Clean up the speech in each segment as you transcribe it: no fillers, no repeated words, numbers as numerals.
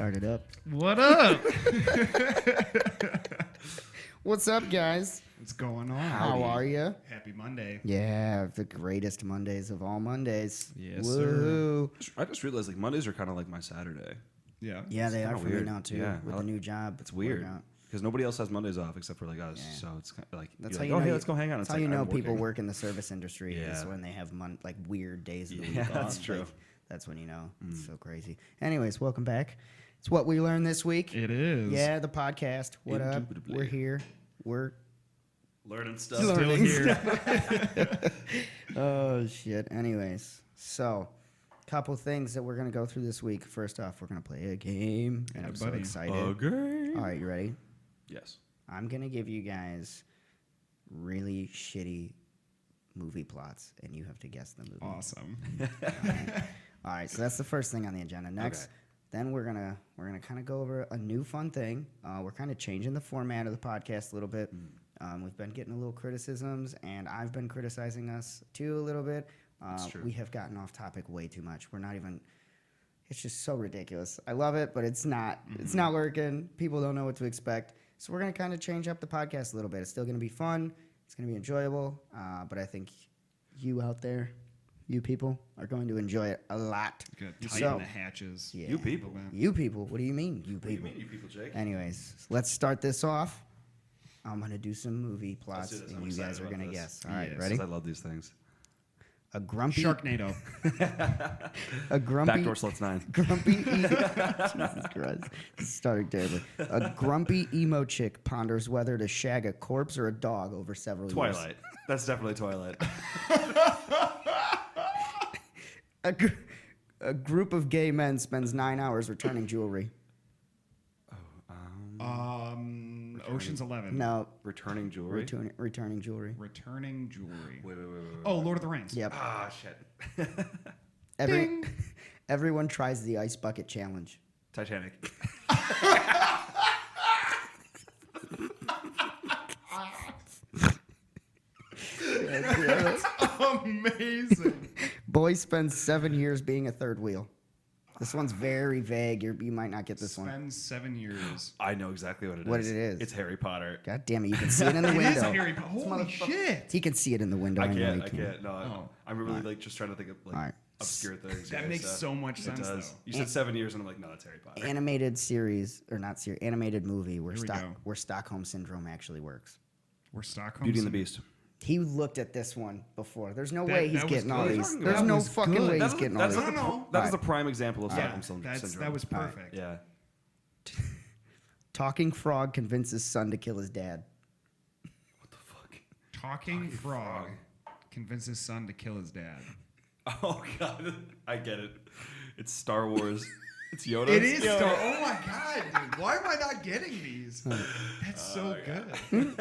Start it up. What up? What's up, guys? What's going on? How are you? Happy Monday. Yeah, the greatest Mondays of all Mondays. Yes, Woohoo. I just realized like Mondays are kind of like my Saturday. Yeah. Yeah, they are kinda for me weird. now too. Yeah, with the new job. It's weird workout. because nobody else has Mondays off except for like us. Yeah. So it's kind of like That's you're how like, you oh know. hey, let's go hang out. That's It's how you like, know I'm people working. work in the service industry is Yeah. when they have like weird days of the Yeah, week off. that's true. Like, that's when you know. It's so crazy. Anyways, welcome back. It's what we learned this week. It is. Yeah, the podcast. What up? Indubitably. We're here. We're learning stuff. Still learning here. Oh shit. Anyways, so couple things that we're gonna go through this week. First off, we're gonna play a game, and Yeah, I'm so buddy. excited. Okay. All right, you ready? Yes. I'm gonna give you guys really shitty movie plots, and you have to guess the movie. Awesome. All right, so that's the first thing on the agenda. Next, Okay. then we're gonna kind of go over a new fun thing. We're kind of changing the format of the podcast a little bit. We've been getting a little criticisms, and I've been criticizing us too a little bit. That's true. We have gotten off topic way too much. We're not even. It's just so ridiculous. I love it, but it's not. It's not working. People don't know what to expect. So we're gonna kind of change up the podcast a little bit. It's still gonna be fun. It's gonna be enjoyable. But I think you out there, you people, are going to enjoy it a lot. Good. So- Tighten the hatches. Yeah. You people. You people. What do you mean, you What do you people? mean, you people, Jake? Anyways, let's start this off. I'm gonna do some movie Let's plots, do this. and I'm you guys excited are gonna about this. guess. All right, Yes. ready? 'Cause I love these things. A grumpy, Sharknado. a grumpy, Backdoor Sluts 9. grumpy. Jesus Christ, this is starting terribly. A grumpy emo chick ponders whether to shag a corpse or a dog over several years. Twilight. That's definitely Twilight. A group of gay men spends 9 hours returning jewelry. Ocean's 11. No, Returning jewelry. returning jewelry. Returning jewelry. Wait. Oh, Lord of the Rings. Yep. Ah, shit. Everyone tries the ice bucket challenge. Titanic. That's amazing. Boy spends 7 years being a third wheel. This one's very vague. You might not get this one. Spend 7 years. I know exactly what it is. What it is. It's Harry Potter. God damn it! You can see it in the It window. is Harry Potter. Holy shit. He can see it in the window. I know can't. he I can. can't. No, Oh. I'm really like just trying to think of like Alright. obscure things. That yeah, makes so much it sense, does. though. You said 7 years, and I'm like, no, that's Harry Potter. Animated series or not series? Animated movie where Here we go. where Stockholm syndrome actually works. We're Stockholm. Beauty and the Beast. He looked at this one before. There's no That- way he's that was getting all good. these. That There's no was fucking good. way That he's is- getting all that is these. the No. that is Alright. the prime example of Yeah, Stockholm syndrome. that was perfect. Yeah. Talking frog convinces son to kill his dad. What the fuck? Talking frog convinces son to kill his dad. Oh god, I get it. It's Star Wars. It's Yoda. It is Yoda. Star. Oh my god, dude! Why am I not getting these? That's so good.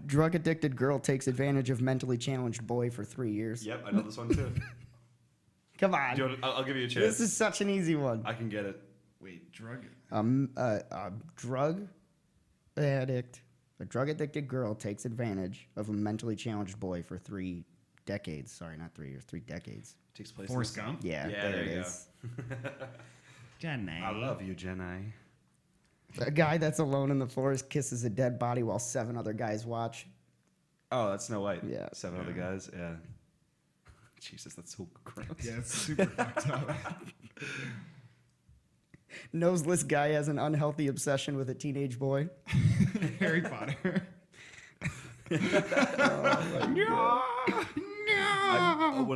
Drug addicted girl takes advantage of mentally challenged boy for 3 years. Yep, I know this one too. Come on. Do you want I'll give you a chance. This is such an easy one. I can get it. Wait, drug. A drug addicted girl takes advantage of a mentally challenged boy for 3 decades. Sorry, not 3 years, 3 decades. Takes place. Forrest in Gump? Yeah, Yeah, there it there you is. Jenny. I love you, Jenny. A guy that's alone in the forest kisses a dead body while 7 other guys watch. Oh, that's Snow White. Yeah. 7 other guys. Yeah. Jesus, that's so gross. Yeah, it's super fucked up. Noseless guy has an unhealthy obsession with a teenage boy. Harry Potter.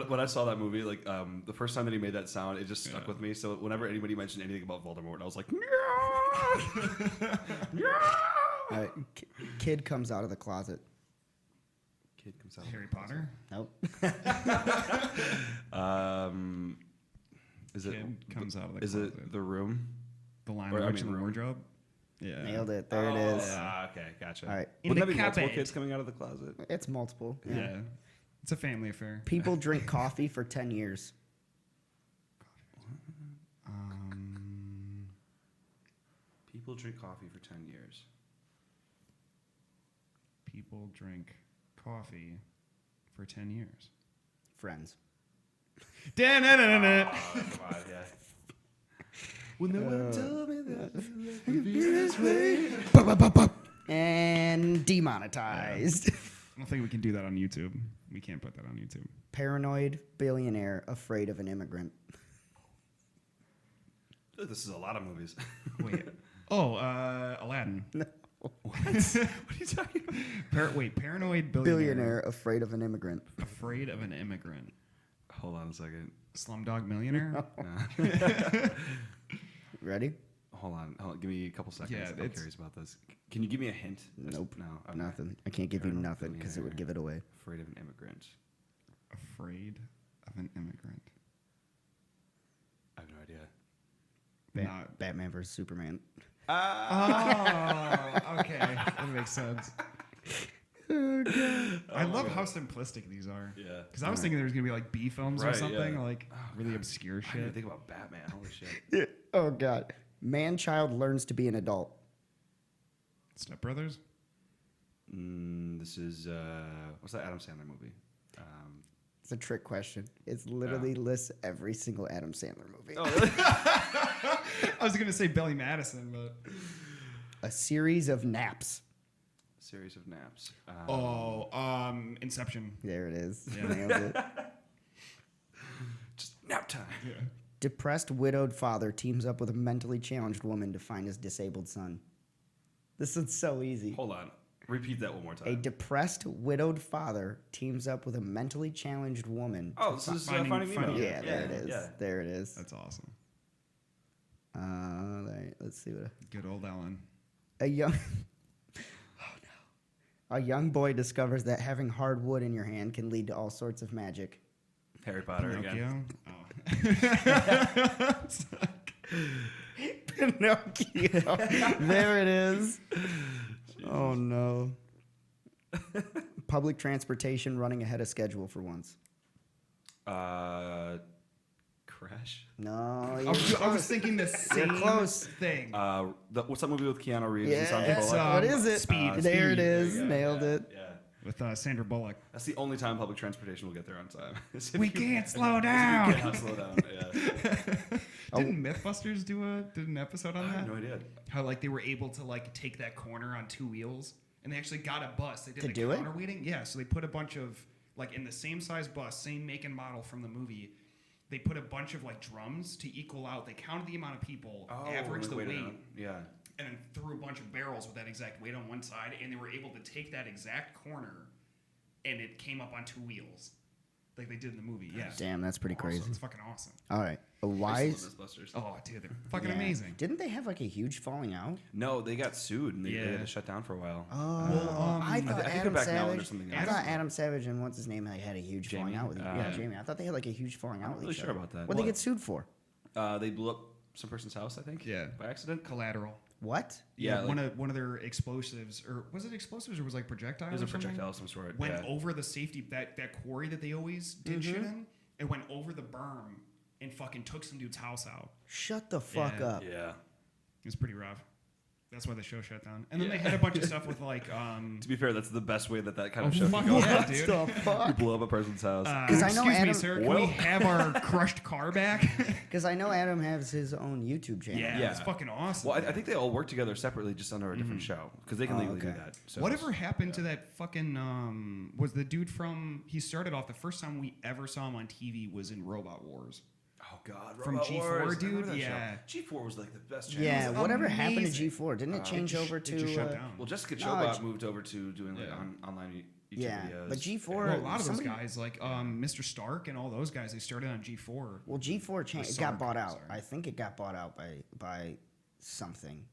When I saw that movie, like the first time that he made that sound, it just stuck with me. So whenever anybody mentioned anything about Voldemort, I was like, All right, kid comes out of the closet. Kid comes out. Harry Potter. Nope. Is it? Kid comes out of the Is closet. it The Room? The Lion, or, the I Witch, mean, and the room. Wardrobe? Yeah. Nailed it. There it is. Okay, gotcha. All right. In Wouldn't the that be multiple cupboard. kids coming out of the closet? It's multiple. Yeah. It's a family affair. People drink coffee for 10 years. People drink coffee for 10 years. People drink coffee for 10 years. Friends. Da-na-na-na-na. Oh, come on, yeah. Well, no one told me And demonetized. I don't think we can do that on YouTube. We can't put that on YouTube. Paranoid billionaire afraid of an immigrant. I feel like this is a lot of movies. Wait. Oh, Aladdin. What are you talking about? Paranoid Billionaire afraid of an immigrant. afraid of an immigrant. Hold on a second. Slumdog Millionaire. Ready? Hold on. Give me a couple seconds. Yeah, I'm it's- curious about this. Can you give me a hint? Nope. No. Okay. Nothing. I can't give you Paranoid nothing because it would give it away. Afraid of an immigrant. Afraid of an immigrant. I have no idea. Not. Batman versus Superman. Oh, okay. That makes sense. I love how simplistic these are. Yeah. Because I was thinking there was going to be like B films or Right, something, yeah. like really obscure I didn't even shit. think about Batman. Holy shit. Oh, God. Man-child learns to be an adult. Step Brothers? This is what's that Adam Sandler movie? It's a trick question. It's literally lists every single Adam Sandler movie. Oh, really? I was going to say Billy Madison, but. A series of naps. Series of naps. Inception. There it is. Yeah. Nailed it. Just nap time. Yeah. Depressed widowed father teams up with a mentally challenged woman to find his disabled son. This is so easy. Hold on. Repeat that one more A time. depressed widowed father teams up with a mentally challenged woman. Oh, this is Finding- Finding Nemo. Yeah, there it is. Yeah. There it is. That's awesome. Let's see what Good old Ellen. a young. A young boy discovers that having hard wood in your hand can lead to all sorts of magic. Harry Potter again. Pinocchio? Pinocchio. There it is. Oh no. Public transportation running ahead of schedule for once. Crash. No, I was thinking the same close. thing. What's that movie with Keanu Reeves Yeah, and Sandra Bullock? what is it? Speed. There it Speed. is. There you go. Nailed Yeah, it. Yeah. With Sandra Bullock. That's the only time public transportation will get there on time. Is if We you- can't slow You down. cannot slow down. Yeah. Didn't Mythbusters do an episode on I that? have no idea. How like they were able to like take that corner on two wheels, and they actually got a bus. They did To the do it? counterweighting. Yeah, so they put a bunch of like in the same size bus, same make and model from the movie. They put a bunch of like drums to equal out. They counted the amount of people, averaged the wait weight, around. Yeah. and then threw a bunch of barrels with that exact weight on one side, and they were able to take that exact corner, and it came up on two wheels, like they did in the movie. Yeah, Damn, that's pretty Awesome. crazy. It's fucking awesome. All right. A I used wise. to love Mythbusters. Oh, dude, they're fucking Yeah. amazing. Didn't they have like a huge falling out? No, they got sued and they Yeah. had to shut down for a while. I thought I think Adam they're back now under Savage. something I else. thought Adam Savage and what's his name had a huge falling Jamie? out with. Yeah, Jamie. I thought they had like a huge falling out I'm with not really each sure other. about that. What did they What? get sued for? They blew up some person's house, I think. Yeah. By accident. Collateral. What? Yeah, Yeah, one of their explosives, or was it explosives, or was it like projectiles? It was a or something? projectile of some sort. Went yeah. over the safety that quarry that they always did shit in. It went over the berm and fucking took some dude's house out. Shut the fuck Yeah. up. Yeah. It was pretty rough. That's why the show shut down. And then they had a bunch of stuff with like To be fair, that's the best way that kind oh, of show fuck can go. yeah, What dude. the You fuck? blow up a person's house. 'Cause I know excuse me, Adam- sir. Can Well- we have our crushed car back? Because I know Adam has his own YouTube channel. yeah, Yeah. it's fucking awesome. Well, I think they all work together separately, just under a different show, because they can Oh, legally do okay. that. So Whatever happened to that fucking was the dude from? He started off the first time we ever saw him on TV was in Robot Wars. Oh God, From Robot G4, Wars. I remember dude? that show. Yeah. G4 was like the best channel. Yeah, was whatever happened to amazing. G4? Didn't it change over to? It just shut down. Well, Jessica No, Chobot it's- moved over to doing like Yeah. online YouTube Yeah, videos. but G4. Well, a lot of somebody- those guys, like Mr. Stark and all those guys, they started on G4. Well, G4 changed. It Sark, got bought out. sorry. I think it got bought out by something.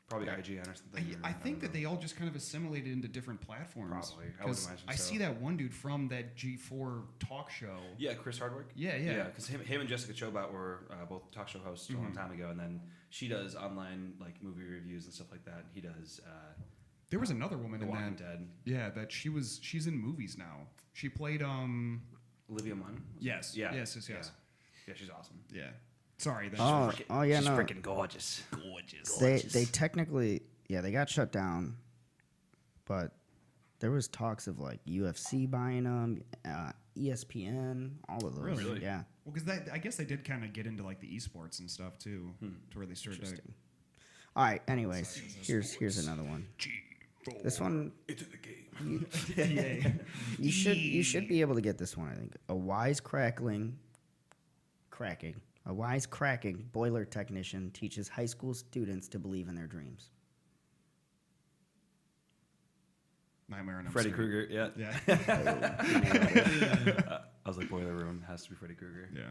Probably IGN or something. I think that they all just kind of assimilated into different platforms. Probably. I would 'Cause imagine I so. see that one dude from that G4 talk show. Yeah, Chris Hardwick. Yeah. Because him and Jessica Chobot were both talk show hosts a long time ago, and then she does online like movie reviews and stuff like that. He does There was another woman The in Walking that. Dead. Yeah, that she's in movies now. She played Olivia Munn. Yes. Yeah. Yes. Yeah, she's awesome. Yeah. Sorry, that's Oh yeah, she's no. freaking gorgeous. gorgeous. They technically they got shut down, but there was talks of like UFC buying them, ESPN, all of those. Really? Yeah. Well, because I guess they did kind of get into like the esports and stuff too, to where they started to Interesting. All right. Anyways, here's another one. This one Into the game. you should be able to get this one. I think a wise cracking boiler technician teaches high school students to believe in their dreams. Nightmare on Elm Freddy Street. Krueger. Yeah. Yeah. I was like, Boiler Room has to be Freddy Krueger. Yeah.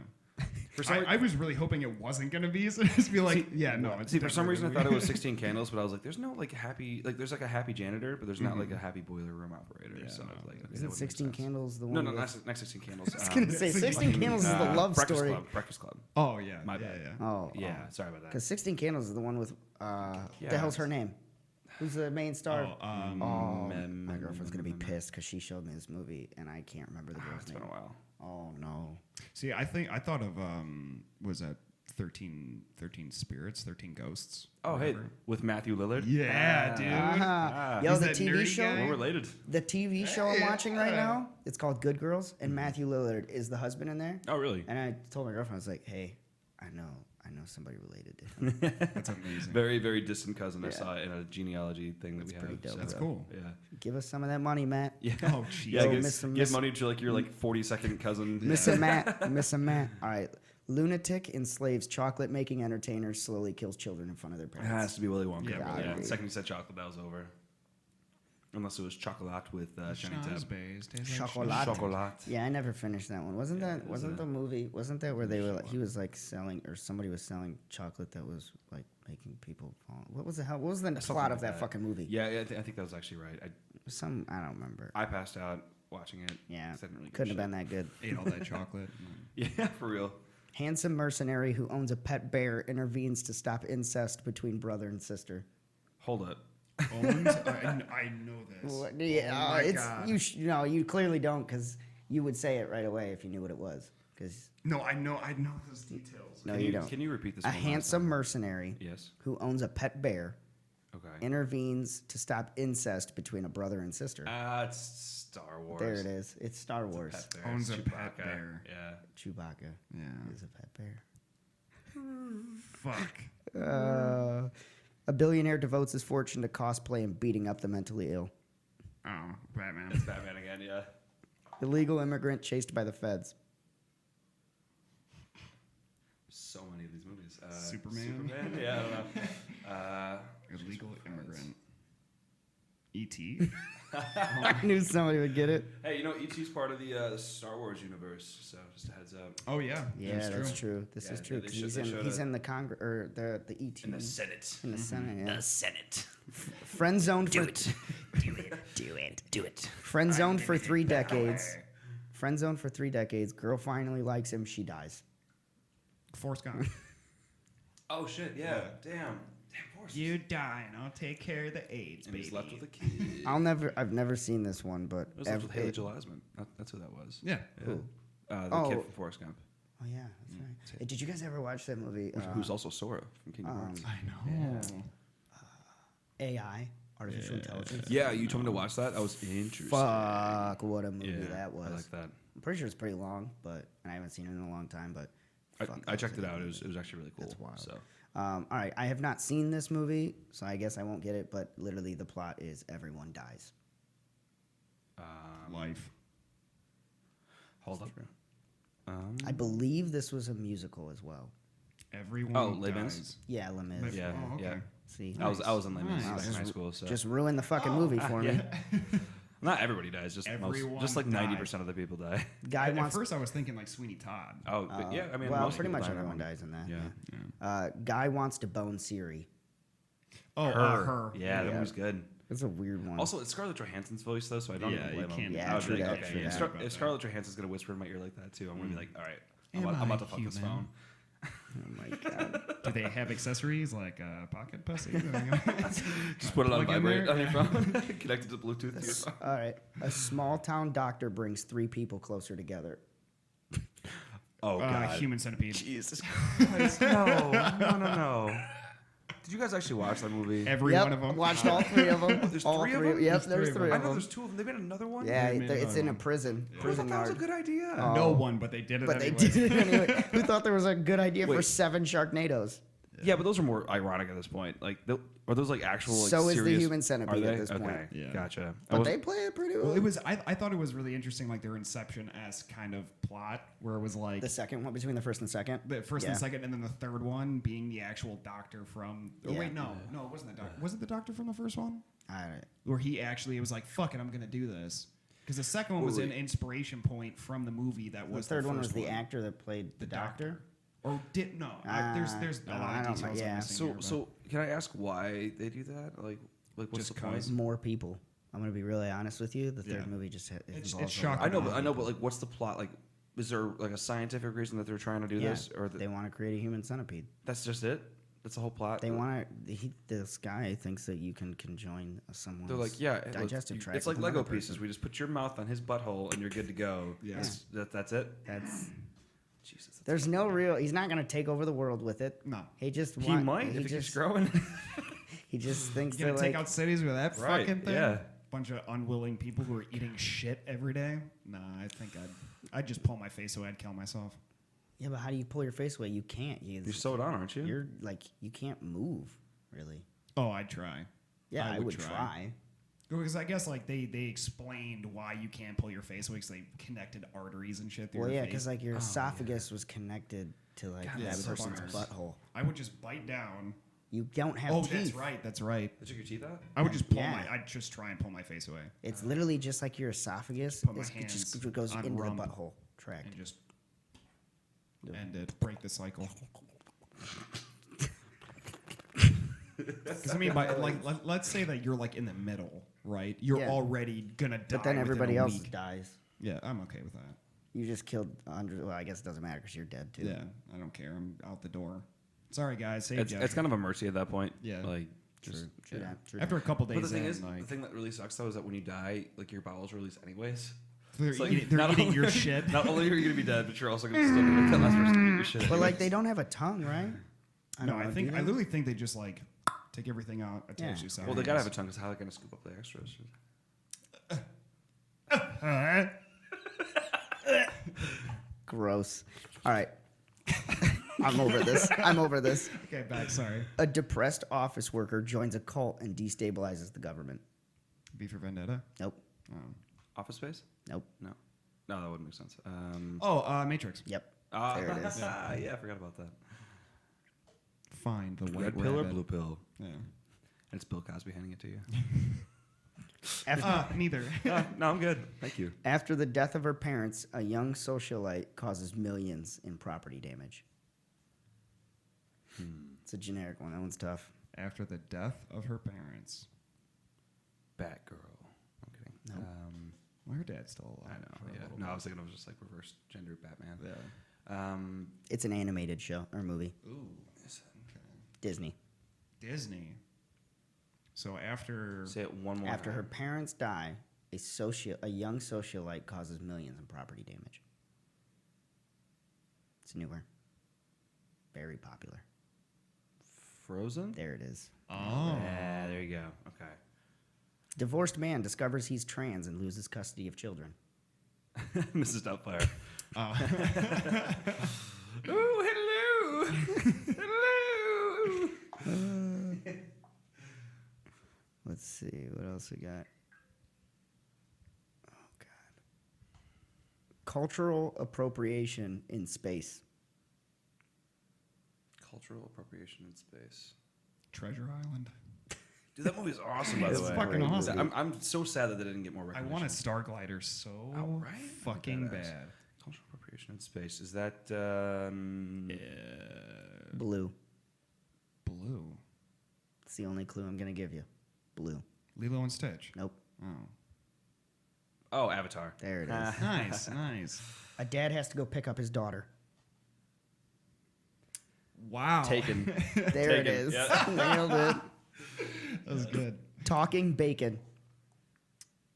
For some I was really hoping it wasn't gonna be, so just be like, yeah, no. It's See, for some definitely reason I gonna thought be. it was 16 Candles, but I was like, there's no like happy, like there's like a happy janitor, but there's not like a happy boiler room operator. Yeah, so I was no. like, okay, that Isn't would make 16 sense. Candles the one? No, with- not 16 Candles. I was gonna say 16 Candles is the love Breakfast story. Club. Breakfast Club. Oh yeah, My yeah, bad. yeah. Oh, Yeah, sorry about that. Because 16 Candles is the one with the hell's her name? Who's the main star? My girlfriend's gonna be pissed because she showed me this movie and I can't remember the girl's It's name. been a while. Oh no. See, I thought of was that 13 Spirits, 13 Ghosts? Oh, hey, whatever. with Matthew Lillard. Yeah, dude. Uh-huh. Yo, He's the that TV nerdy show. guy. We're related. The TV show I'm watching right now, it's called Good Girls, and Matthew Lillard is the husband in there. Oh, really? And I told my girlfriend, I was like, "Hey, I know somebody related to him." That's amazing. Very, very distant cousin. I Yeah. saw it in a genealogy thing that we pretty have. dope. so- That's cool. Yeah. Give us some of that money, Matt. Yeah. Oh, jeez. Yeah, Yo, give, Mr. give money to like your like 42nd cousin. Mr. Matt. All right. Lunatic enslaves chocolate-making entertainers, slowly kills children in front of their It parents. has to be Willy Wonka. Yeah, Yeah, Willy The Wonka. second you said chocolate, that was over. Unless it was chocolate with Johnny Depp. Chocolate. Chocolate. Yeah, I never finished that one. Wasn't Yeah, that it was wasn't a- the movie? Wasn't that where they were? Like, he was like selling, or somebody was selling chocolate that was like making people fall. What was the hell? What was the Something plot like of that fucking movie? Yeah, I think that was actually right. I don't remember. I passed out watching it. Yeah, 'cause I didn't really give a couldn't have shit. been that good. Ate all that chocolate. Yeah, for real. Handsome mercenary who owns a pet bear intervenes to stop incest between brother and sister. Hold up. Owns? I know this. What, yeah, Oh my it's God. you clearly don't, because you would say it right away if you knew what it was. Because No, I know those details. no, Can you don't. Can you repeat this? A one last handsome time? mercenary Yes. who owns a pet bear Okay. intervenes to stop incest between a brother and sister. It's Star Wars. There it is. It's Star It's a Wars. pet bear. Owns It's a pet Chewbacca. bear. Yeah. Chewbacca Yeah. is a pet bear. Fuck. A billionaire devotes his fortune to cosplay and beating up the mentally ill. Oh, Batman. It's Batman again. Yeah. Illegal immigrant chased by the feds. So many of these movies. Superman? Superman? Yeah, I don't know. Illegal immigrant. E.T. I knew somebody would get it. Hey, you know, E.T.'s part of the Star Wars universe, so just a heads up. Oh yeah. Yeah, that's true. This Yeah, is true. they 'Cause showed- they showed he's a- in the Congress or the ET In the Senate. in the Senate. Yeah. Senate. Friend zoned for friend zoned for 3 decades. Friend zoned for 3 decades. Girl finally likes him. She dies. Forrest Gump. Oh, shit, yeah. Damn, Forrest. You die, and I'll take care of the AIDS, And baby. he's left with a kid. I've never seen this one, but It was left with Haley Joel Osment. That's who that was. Yeah. Who? The Oh. kid from Forrest Gump. Oh yeah, that's right. Hey, did you guys ever watch that movie? Who's also Sora from Kingdom Hearts. I know. AI, artificial intelligence? Yeah, you told me to watch that. I was interested. Fuck, what a movie Yeah, that was. I like that. I'm pretty sure it's pretty long, but and I haven't seen it in a long time. But fuck, I that checked was it a out. good It was actually really cool. That's wild. So all right, I have not seen this movie, so I guess I won't get it. But literally, the plot is everyone dies. Life. hold up. I believe this was a musical as well. Everyone Oh, Les Mis? dies. Yeah, Les Mis. Like, Yeah, oh, okay. yeah. See, I was in Les Mis Nice. back in high school. So just ruined the fucking movie for me. not everybody dies. Just Everyone just like died. 90% of the people die. Guy At wants. first, I was thinking like Sweeney Todd. Oh, but yeah. I mean, well, most pretty people much die in that everyone one. dies in that. Yeah. Guy wants to bone Siri. Oh, Her. Yeah, that Yeah. was good. It's a weird one. Also, it's Scarlett Johansson's voice though, so I don't Yeah, even you blame him. can't- Yeah, I would true be like, that, okay, true if, that. if Scarlett Johansson's gonna whisper in my ear like that too, I'm gonna be like, all right, I'm Am about I to fuck this human? phone. oh my god. Do they have accessories like pocket pussy? Just put it on Plug in vibrate there? on your phone, connected to Bluetooth to your phone. All right. A small town doctor brings 3 people closer together. Oh god, Human Centipede. Jesus Christ, no. Did you guys actually watch that movie? Every Yep, one of them. watched all 3 of them. There's all 3 of them? Yep, There's there's 3 3 of I them. know there's 2 of them. They made another one. Yeah, They made it's another in a one. prison. I thought Prison that was a yard. good idea. Oh. No one, but they did it But they anyway. did it anyway. Who thought there was a good idea for Wait. 7 Sharknadoes? Yeah, but those are more ironic at this point. Like, are those like actual? Like, So is the serious, human centipede are they? at this okay. point. Yeah. Gotcha. But they play it pretty well. Well, it was. I thought it was really interesting, like their Inception-esque kind of plot, where it was like The second one, between the first and second. the first Yeah. and second, and then the third one being the actual doctor from. Oh Yeah. wait, no, it wasn't the doctor. Was it the doctor from the first one? I, Where he actually was like, "Fuck it, I'm gonna do this." Because the second one was an inspiration point from the movie that the was third the one first was the actor that played the doctor. Or did no? There's a no, lot I of don't details. know, yeah. I'm missing So, here, but- so can I ask why they do that? Like what's Just the point? 'cause. More people. I'm gonna be really honest with you. The third Yeah. movie just It's involves a shocking. lot. I know, but like, what's the plot? Like, is there like a scientific reason that they're trying to do Yeah, this, or they want to create a human centipede. that's just it? That's the whole plot. They want to. This guy thinks that you can conjoin someone's They're like, yeah, digestive tract. it's like with Lego another pieces. person. We just put your mouth on his butthole, and you're good to go. Yeah. That's it. That's. Jesus. That's There's no real. He's not gonna take over the world with it. No. He just. he might if He it keeps just. growing. He just thinks You gonna that take like. out cities with that Right, fucking thing? yeah. Bunch of unwilling people who are eating shit every day. Nah, I think I'd just pull my face away. I'd kill myself. Yeah, but how do you pull your face away? You can't. You're sewed on, aren't you? You're like you can't move really. Oh, I'd try. Yeah, I would would try. Because I guess like they explained why you can't pull your face away because they connected arteries and shit through Well, your yeah, face. because like your esophagus was connected to like God, that that's so person's fuckers. butthole. I would just bite down. You don't have Oh, teeth. that's right. That's right. They took your teeth out? I would just pull Yeah. I'd just try and pull my face away It's literally just like your esophagus. Put my It just hands goes on into rump. the butthole tract. and just end it, break the cycle. Because I mean, by like, let's say that you're like in the middle, right? You're Yeah. already gonna die. But then within everybody a else week. dies. Yeah, I'm okay with that. You just killed 100. Well, I guess it doesn't matter because you're dead too. Yeah, I don't care. I'm out the door. Sorry, guys. Saved It's kind of a mercy at that point. Yeah. Like, just. True yeah. that, true After a that. couple But the days thing in, is, like, the thing that really sucks though is that when you die, like your bowels release anyways. they're It's like, eating, they're not eating only- your shit. Not only are you gonna be dead, but you're also gonna still gonna be the last person to eat your shit. But like anyways. they don't have a tongue, right? No, don't I know, think do I they? literally think they just like take everything out, attach Yeah. you sour. Well, they gotta have a tongue because how are they gonna scoop up the extras? Gross. All right. I'm over this. I'm over this. Okay, back. Sorry. A depressed office worker joins a cult and destabilizes the government. B for Vendetta. Nope. Oh, Office Space? Nope. No, that wouldn't make sense. Matrix. Yep. Ah, There it is. yeah, I forgot about that. Find the white Red pill or rabbit. blue pill? Yeah. And it's Bill Cosby handing it to you. Neither. No, I'm good. Thank you. After the death of her parents, a young socialite causes millions in property damage. It's a generic one. That one's tough. After the death of her parents. Batgirl. I'm kidding. No. Well, her dad's still alive. I know. for a Yeah. little No, I bit. was thinking of just like reverse gender Batman. Yeah. It's an animated show or movie. Ooh. Disney. Disney. So after Say it one more. After time. her parents die, a young socialite causes millions in property damage. It's newer. Very popular. Frozen. There it is. oh Yeah, there you go. Okay. Divorced man discovers he's trans and loses custody of children. Mrs. Doubtfire. oh Oh, hello. Hello. Let's see what else we got. Oh God. Cultural appropriation in space. Cultural appropriation in space. Treasure Island. Dude, that movie's awesome, by the It's way. fucking awesome. I'm so sad that they didn't get more I recognition. want a Star Glider so right? fucking Badass. bad. Cultural appropriation in space. Is that Blue. Blue. It's the only clue I'm gonna give you. Blue. Lilo and Stitch. Nope. Oh. Avatar? There it is. Nice, nice. A dad has to go pick up his daughter. Wow. Taken. There it Taken. is. Yeah. Nailed it. That was good. Talking bacon.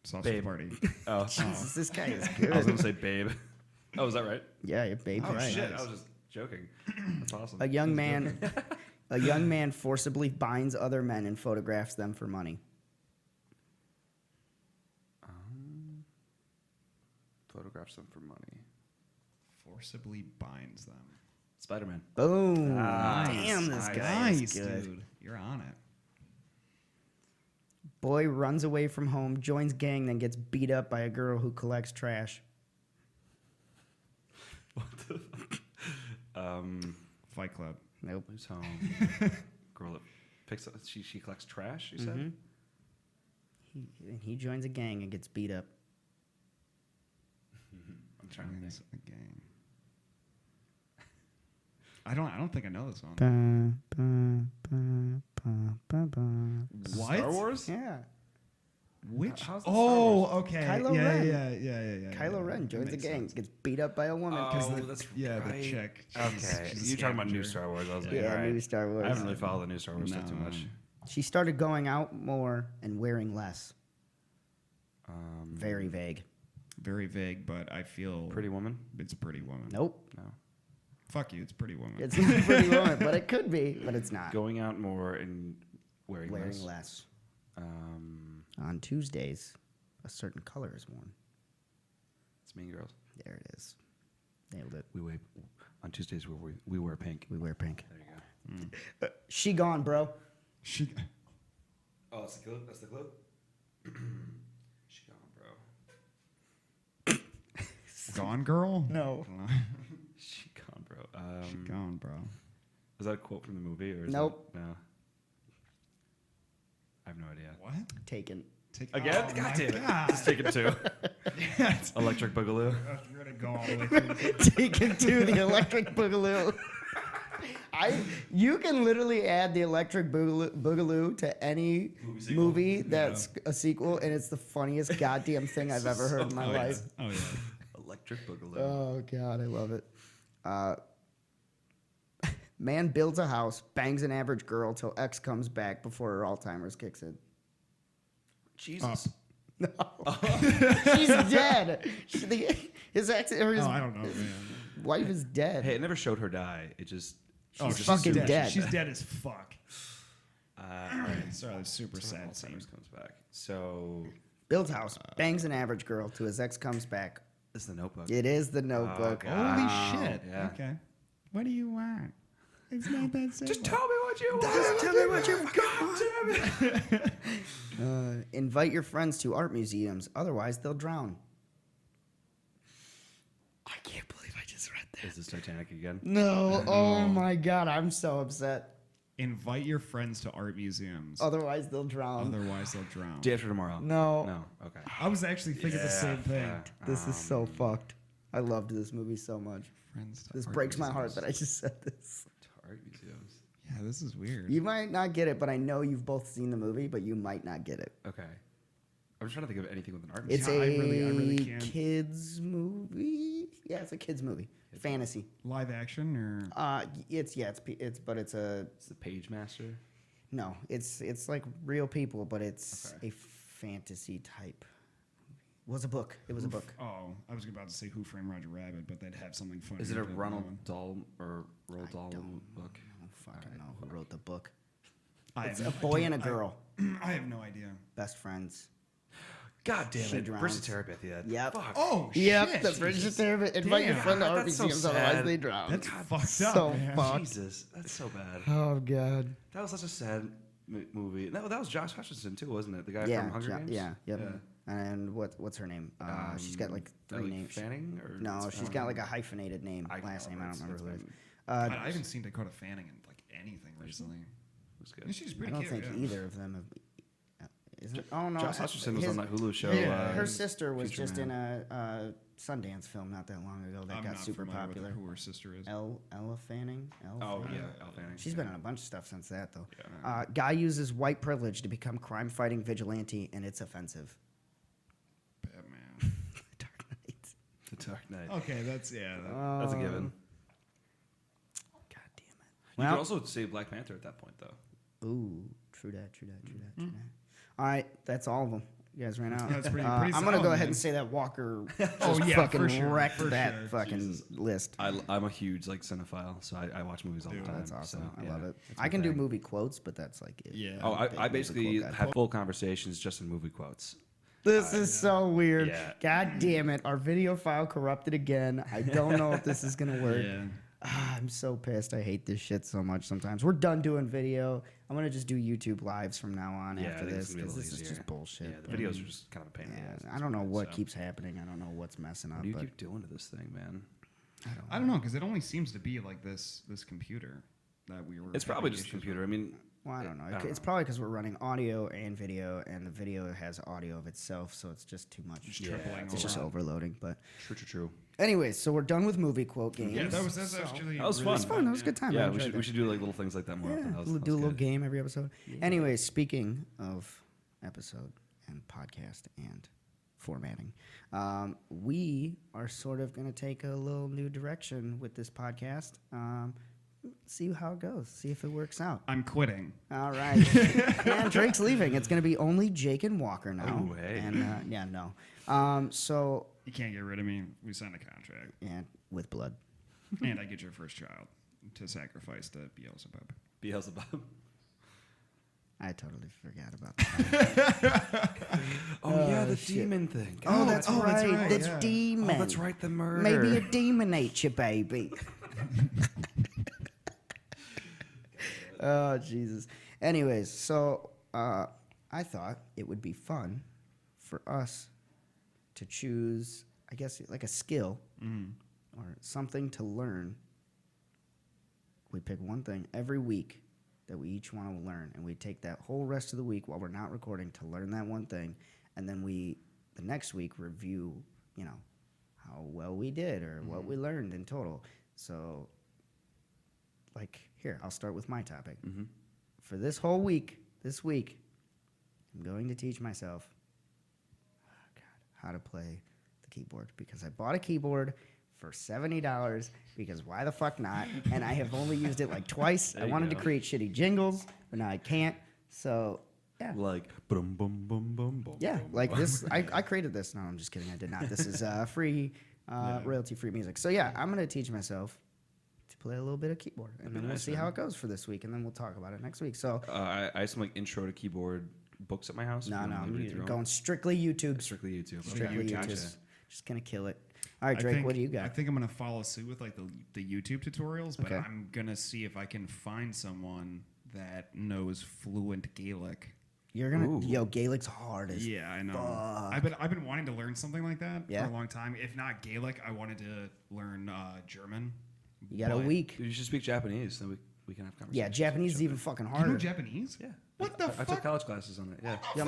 Sausage Babe. party. Oh, Jesus, this guy is I was good. gonna say Babe. Oh, is that right? Yeah, babe. Oh right. shit! I was just joking. That's awesome. A young man forcibly binds other men and photographs them for money. Photographs them for money. Forcibly binds them. Spider-Man. Boom. Nice. Damn, this guy is Nice, good. dude. You're on it. Boy runs away from home, joins gang, then gets beat up by a girl who collects trash. What the fuck? Fight Club. Nope. Who's home? Girl that picks up, she collects trash, you said? Mhm. He joins a gang and gets beat up. I'm trying to think. A game. I don't think I know this one. What? Star Wars? Yeah. Which? How's that Star Oh, okay. Kylo yeah, Ren. yeah. Kylo Ren That joins a makes gang, sense. gets beat up by a woman. Oh, that's Yeah, right. the chick. Okay, She's a you're talking about new scavenger. Star Wars. I was like, Yeah, all right. new Star Wars. I haven't really followed the new Star Wars stuff too No. much. She started going out more and wearing less. Um, Very vague. Very vague, but I feel Pretty Woman? it's a Pretty Woman. Nope. No. Fuck you, it's Pretty Woman. It's not a pretty woman, but it could be, but it's not. Going out more and wearing Wearing less. less. Um, On Tuesdays, a certain color is worn. it's Mean Girls. There it is. Nailed it. We wear on Tuesdays. We wear pink. We wear pink. There you go. She gone, bro. She Oh, that's the clue. That's the clue. She gone, bro. Gone Girl? No. She gone, bro. She gone, bro. Is that a quote from the movie or? Is Nope. That, no. I have no idea. What? Taken. Take Again? Oh, God my damn it. God. Just take it two. Yes. Electric Boogaloo. You're gonna go all the way through. Taken to the Electric Boogaloo. You can literally add the Electric Boogaloo to any movie that's a sequel, and it's the funniest goddamn thing I've ever heard in my life. Oh yeah. Electric Boogaloo. Oh god, I love it. Man builds a house, bangs an average girl till ex comes back before her Alzheimer's kicks in. Jesus. No, she's dead. His ex, or his Oh, I don't know, man. wife is dead. Hey, it never showed her die. It just. Oh, She's fucking dead. She's dead as fuck. All right. Sorry, that's super So sad scene. Alzheimer's comes back. So Builds house, bangs an average girl till his ex comes back. this is the Notebook. It is the Notebook. God. Holy shit. Yeah. Okay. What do you want? It's not that simple. Just tell me what you want. Just tell me what you want. God damn it. Invite your friends to art museums, otherwise they'll drown. I can't believe I just read that. Is this Titanic again? No, oh my god, I'm so upset. Invite your friends to art museums. Otherwise they'll drown. Otherwise, they'll drown. Day after tomorrow. No. No. Okay. I was actually thinking the same thing. Yeah. This is so fucked. I loved this movie so much. Friends to This art breaks my heart museums. that I just said this. Art museums. Yeah, this is weird. You might not get it, but I know you've both seen the movie, but you might not get it. Okay. I'm trying to think of anything with an art It's museum. Yeah, I a really can't. kids movie. Yeah, it's a kids movie. Fantasy. Live action or It's a It's the Page Master. no. It's like real people, but it's Okay. a fantasy type. It was a book. It was a book. Oh, I was about to say Who Framed Roger Rabbit, but they'd have something funny. Is it a with that Ronald one. Dahl or Roald Dahl book? I don't fucking know who wrote the book. I It's have a no boy idea. and a girl, I have no idea. best friends. God damn She it. drowns. Versus therapy at the end. Yep. Fuck. Oh Yep, shit! that's Bridget Therapy. Invite your Damn. friend to art That's so museums, otherwise sad. they drown. That's fucked so up, man. fucked. Jesus. That's so bad. Oh god. That was such a sad movie. No, that was Josh Hutcherson too, wasn't it? The guy Yeah, from Hunger Games? yeah, yep. Yeah. And what's her name? She's got like three Ellie names. Fanning? Or No, she's got like a hyphenated name. I Last know, name, I don't it's- remember who it it's is. I haven't seen Dakota Fanning in like anything recently. Who's Yeah, good? she's I pretty don't cute. think yeah. either of them have. Isn't, oh no, Josh Hutcherson was his- on that Hulu show. Yeah. Her sister was Future just Man. in a Sundance film not that long ago that I'm got not super familiar popular. with who her sister is. Ella Fanning. Oh, Fanning? yeah. Elle Fanning. She's yeah. been in a bunch of stuff since that though. Yeah. Guy uses white privilege to become crime-fighting vigilante, and it's offensive. Batman. Dark Knight. The Dark Knight. Okay, that's yeah. That's a given. God damn it. You Well- could also say Black Panther at that point, though. Ooh, true that, true that, true that, true that. All right, that's all of them. You guys ran out. That's pretty I'm gonna solid, go ahead man. and say that Walker Oh, just yeah, fucking for sure, wrecked for that sure. fucking Jesus. list. I'm a huge like cinephile, so I watch movies all Dude, the time. That's awesome. so, I yeah, love it. it's I my can do thing. movie quotes, but that's like it. Yeah. Oh, Big I movie basically quote guy. have full conversations just in movie quotes. This is so weird. Yeah. God damn it. Our video file corrupted again. I don't know if this is going to work. Yeah. I'm so pissed. I hate this shit so much sometimes. We're done doing video. I'm going to just do YouTube lives from now on Yeah, I after think it's this gonna be a because little this is easier. just bullshit. Yeah, the but- videos are just kind of a pain in the Yeah, ass. I don't know what so. keeps happening. I don't know what's messing up. What do you but keep doing to this thing, man? I don't know, because it only seems to be like this computer that we were. It's having probably just a issues computer. with. I mean, Well, I don't know. I don't It's know. probably because we're running audio and video, and the video has audio of itself, so it's just too much. Just Yeah, tripling It's just over. overloading. But true. anyways, so we're done with movie quote games. Yeah, that's So- actually That was really fun. It's fun. That was a good time. I Yeah, enjoyed we that. should do like little things like that more often. Yeah, That was, we'll that do a was little good. game every episode. Anyways, speaking of episode and podcast and formatting, we are sort of going to take a little new direction with this podcast. See how it goes. See if it works out. I'm quitting. All right. And Drake's leaving. It's going to be only Jake and Walker now. Oh, hey. And yeah, no. So, You can't get rid of me. We signed a contract, yeah, with blood. and I get your first child to sacrifice to Beelzebub. Beelzebub. I totally forgot about that. Oh, yeah, the shit. demon thing. Oh, that's that's right. right, That's yeah. demon. Oh, that's right, the murder. Maybe a demon ate you, baby. Oh, Jesus. Anyways, so I thought it would be fun for us to choose, I guess, like a skill or something to learn. We pick one thing every week that we each want to learn, and we take that whole rest of the week while we're not recording to learn that one thing, and then we, the next week, review, how well we did or what we learned in total. So, like, here, I'll start with my topic. For this whole week, I'm going to teach myself how to play the keyboard because I bought a keyboard for $70 because why the fuck not? And I have only used it like twice. There I you wanted to go. create shitty jingles, but now I can't. So, yeah. Like, boom, boom, boom, boom, boom. Yeah, like this. I created this. No, I'm just kidding. I did not. This is free, royalty-free music. So, yeah, I'm going to teach myself to play a little bit of keyboard. And That'd then be we'll nice, see man. how it goes for this week. And then we'll talk about it next week. So, I have some like intro to keyboard books at my house. no, If you want me to read through I'm 'em. going strictly YouTube. Strictly YouTube. Strictly Okay, YouTube. gotcha. Just going to kill it. All right, Drake, what do you got? I think I'm gonna follow suit with like the YouTube tutorials, but Okay. I'm gonna see if I can find someone that knows fluent Gaelic. You're going Ooh. to, Gaelic's hard as Yeah, I know. fuck. I've been wanting to learn something like that Yeah. for a long time. If not Gaelic, I wanted to learn German. You got a But- week. You should speak Japanese, then we can have conversations. Yeah, Japanese is even fucking You harder. know Japanese? Yeah. What the I fuck? took college classes on it. Yeah. Yeah,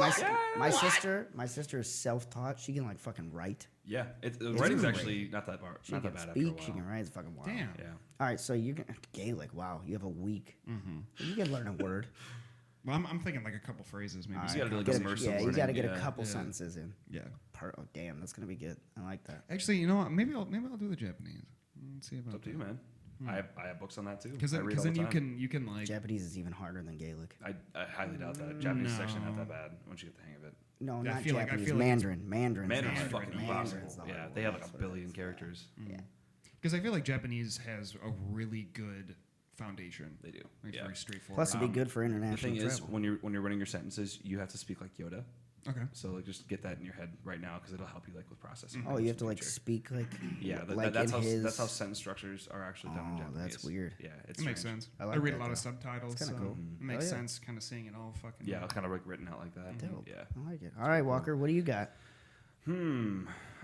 my sister is self-taught. She can like fucking write. Yeah. Writing's great. actually not that hard. She Not can that bad after a speak. while. She can write. It's fucking wild. Damn. Yeah. All right, so you're gonna Gaelic. Wow, you have a week. You can learn a word. Well, I'm thinking like a couple phrases maybe. All You right, gotta do, like, get a- immersive yeah, you learning, got to get a yeah. couple Yeah. sentences in. Yeah. Oh, damn, that's gonna be good. I like that. Actually, you know what? Maybe I'll do the Japanese. Let's see It's about up to you, man. I have books on that too. Because I read all then the you time. can like Japanese is even harder than Gaelic. I highly doubt that. Japanese is actually not No. that bad once you get the hang of it. No, I not feel like- I Japanese. feel like it's- Mandarin. Mandarin's Mandarin's the hard fucking one. impossible. Mandarin's the Yeah, hard they one. have like That's a what it billion is. characters. Yeah. because I feel like Japanese has a really good foundation. They do. Like Yeah. very straightforward. Plus, it'd be good for The international thing is, travel. when you're running your sentences, you have to speak like Yoda. Okay. So like, just get that in your head right now because it'll help you like with processing. Oh, things you in have to the like future. speak like Yeah, like that's in how his. that's how sentence structures are actually done in Oh, Japanese. that's weird. Yeah, it's It makes strange. sense. I I, like read that, a lot of though. subtitles. It's kinda so cool. It makes Oh, yeah. sense kind of seeing it all fucking. Yeah, kind of like written out like that. Dope. Yeah. I like it. All right, Walker, what do you got? I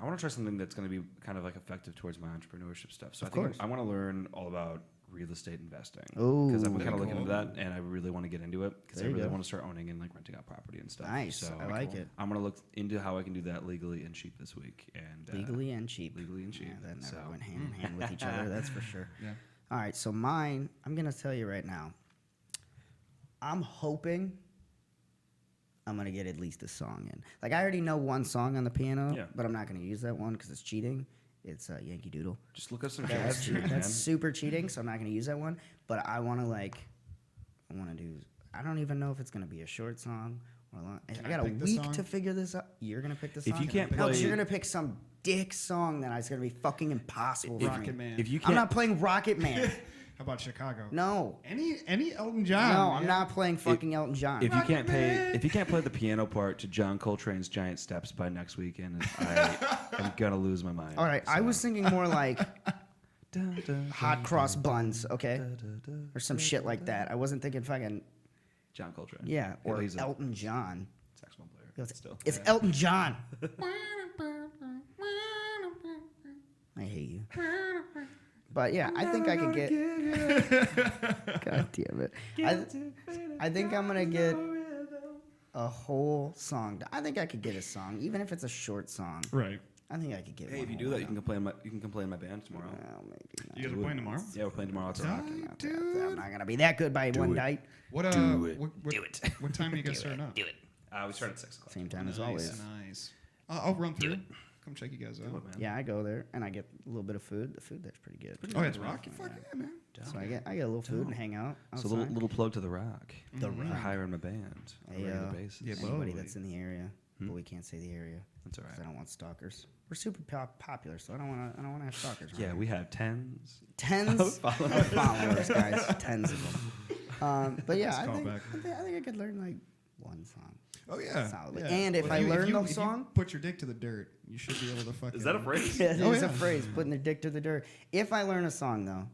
want to try something that's going to be kind of like effective towards my entrepreneurship stuff. So Of I think course. I want to learn all about real estate investing. Ooh. Because I've been Very kind of looking cool. into that, and I really want to get into it because I There you really go. want to start owning and like renting out property and stuff. Nice. So I like it. I'm going to look into how I can do that legally and cheap this week. And Legally and cheap. legally and cheap. Yeah, that never So- went hand in hand with each other. That's for sure. Yeah. All right, so mine, I'm gonna tell you right now. I'm hoping I'm gonna get at least a song in. Like I already know one song on the piano, Yeah. but I'm not gonna use that one because it's cheating. It's Yankee Doodle. Just look up some That's, jazz tunes, man. that's super cheating, so I'm not gonna use that one. But I wanna do. I don't even know if it's gonna be a short song or long. Can I I got a pick the week song? to figure this out. You're gonna pick the If song. you can't no, 'cause play- you're gonna pick some dick song that is gonna be fucking impossible for me. Rocket Man. If you I'm can't, not playing Rocket Man. How about Chicago? No. Any Elton John? No, I'm man. not playing fucking Elton John. if you can't play the piano part to John Coltrane's Giant Steps by next weekend, I am gonna lose my mind. All right, I So- was thinking more like hot cross buns, okay, or some shit like that. I wasn't thinking fucking John Coltrane. yeah, or he's a Elton John. saxophone player. It's, Still. it's Elton John. I hate you. But yeah, I think I could get. God damn it! I think I'm gonna get a whole song. I think I could get a song, even if it's a short song. Right. I think I could get. Hey, one if you whole do that, you one. can come play in my band tomorrow. Well, maybe not. You guys are playing tomorrow? Yeah, we're playing tomorrow. It's a rock. I'm not gonna be that good by one it. night. What Do it. Do it. What time are you guys starting up? Do it. We start at 6 o'clock. Same time Nice, as always. nice. I'll run through. Come check you guys out. Do it, man. Yeah, I go there and I get a little bit of food. The food there's pretty good. Oh, it's rock. Fuck yeah, man. So I get a little food and hang out So outside. little plug to the rock. The For Rock. hiring my band on a Hey, regular basis. yeah, Anybody Bowie. that's in the area, but we can't say the area That's all because right. I don't want stalkers. We're super popular, so I don't want to have stalkers. around Yeah, here. we have tens. Tens of followers, guys. Tens of them. But yeah, Nice I think, callback. I think I could learn like one song. Oh yeah. Solidly. Yeah. And if I learn the if you song- put your dick to the dirt, you should be able to fucking. Is that a phrase? It's Oh, a yeah. phrase, putting their dick to the dirt. If I learn a song, though,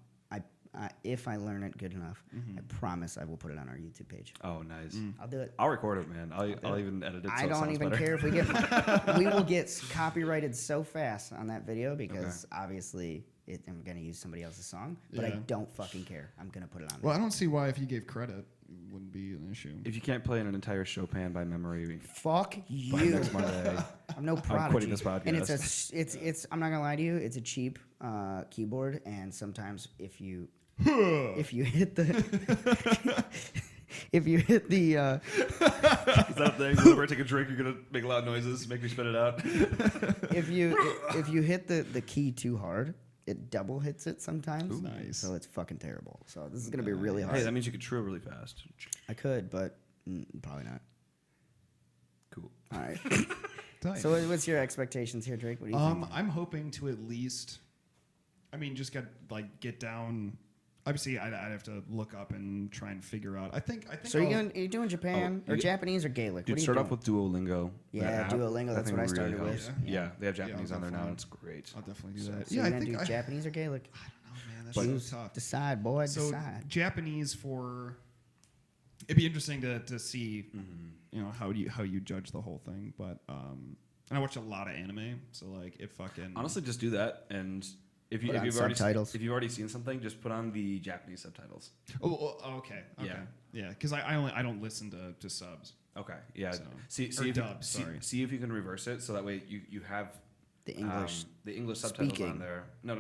if I learn it good enough, I promise I will put it on our YouTube page. Oh, nice. I'll do it. I'll record it, man. I'll even edit it. So I it don't sounds even better. care if we get. We will get copyrighted so fast on that video because obviously I'm gonna use somebody else's song, but I Yeah. don't fucking care. I'm gonna put it on. Well, I don't see why if you gave credit, it wouldn't be an issue. If you can't play an entire Chopin by memory Fuck by you. next Monday, I'm no prodigy. quitting this podcast. And it's. I'm not gonna lie to you. It's a cheap keyboard, and sometimes if you hit the if you hit the is that a thing? Whenever I take a drink, you're gonna make loud noises, make me spit it out. if you hit the key too hard, it double hits it sometimes. Ooh. Nice. So it's fucking terrible. So this is gonna be really hard. Hey, that means you could trill really fast. I could, but probably not. Cool. All right. Tight. So what's your expectations here, Drake? What do you think? I'm hoping to at least, just get down. Obviously, I'd have to look up and try and figure out. I think. So are you doing Japan Oh, or you- Japanese or Gaelic? Dude, what are you start doing? off with Duolingo. Yeah, that app. Duolingo, That that's thing what I really started helps. with. Yeah. Yeah. They have Yeah, Japanese on there now. definitely. And it's great. I'll definitely do So- that. So Yeah, you're I gonna think do Japanese or Gaelic? Oh man, that's Choose. so tough. Decide, boy. So Decide. Japanese for. It'd be interesting to see, how you judge the whole thing, but and I watch a lot of anime, so like it fucking. Honestly, just do that, and if Put on you've subtitles. already seen something, just put on the Japanese subtitles. Okay. Yeah, because I don't listen to subs. Okay. Yeah. So- See or if dubs, sorry. see if you can reverse it so that way you have The English. the English subtitles speaking. on there. No.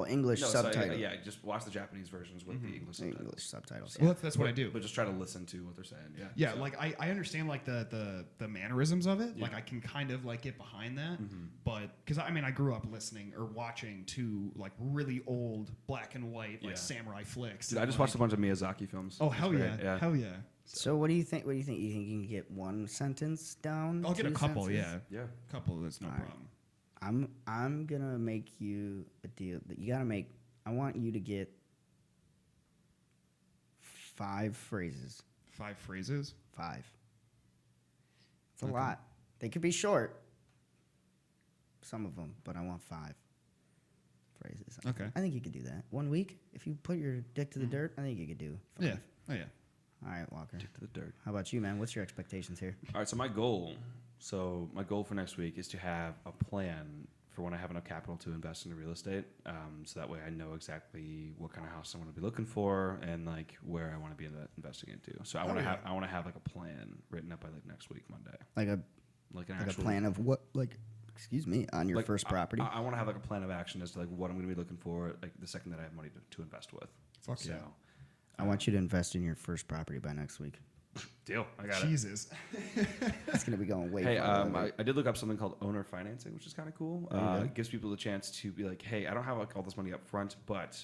English No, so, subtitle. yeah, just watch the Japanese versions with the English subtitles. English subtitles. Well, that's what I do. But just try to listen to what they're saying. Yeah. Yeah, So- like I understand like the mannerisms of it. Like I can kind of like get behind that, but because I grew up listening or watching to like really old black and white like Yeah. samurai flicks. Dude, I and, just like, watched a bunch of Miyazaki films. Oh It's hell great, yeah. Hell yeah! So what do you think? You think you can get one sentence down? I'll get a 2 couple. sentences? Yeah. Couple. That's no All right. problem. I'm gonna make you a deal that you gotta make. I want you to get 5 phrases. 5 phrases. 5. It's a Okay. lot. They could be short. Some of them, but I want 5 phrases. Okay. I think you could do that. 1 week, if you put your dick to the dirt, I think you could do 5. Yeah. Oh yeah. All right, Walker. Stick to the dirt. How about you, man? What's your expectations here? All right. So my goal for next week is to have a plan for when I have enough capital to invest into real estate. So that way I know exactly what kind of house I want to be looking for and like where I want to be investing into. So I want to have like a plan written up by like next week, Monday. Like a Like an like actual a plan of what? Like, excuse me, on your like, first property. I want to have like a plan of action as to like what I'm going to be looking for like the second that I have money to invest with. Fuck so, yeah. I want you to invest in your first property by next week. Deal. I got it. Jesus. It's gonna be going way. Hey, farther. I did look up something called owner financing, which is kind of cool. Oh, yeah? It gives people the chance to be like, hey, I don't have like all this money up front, but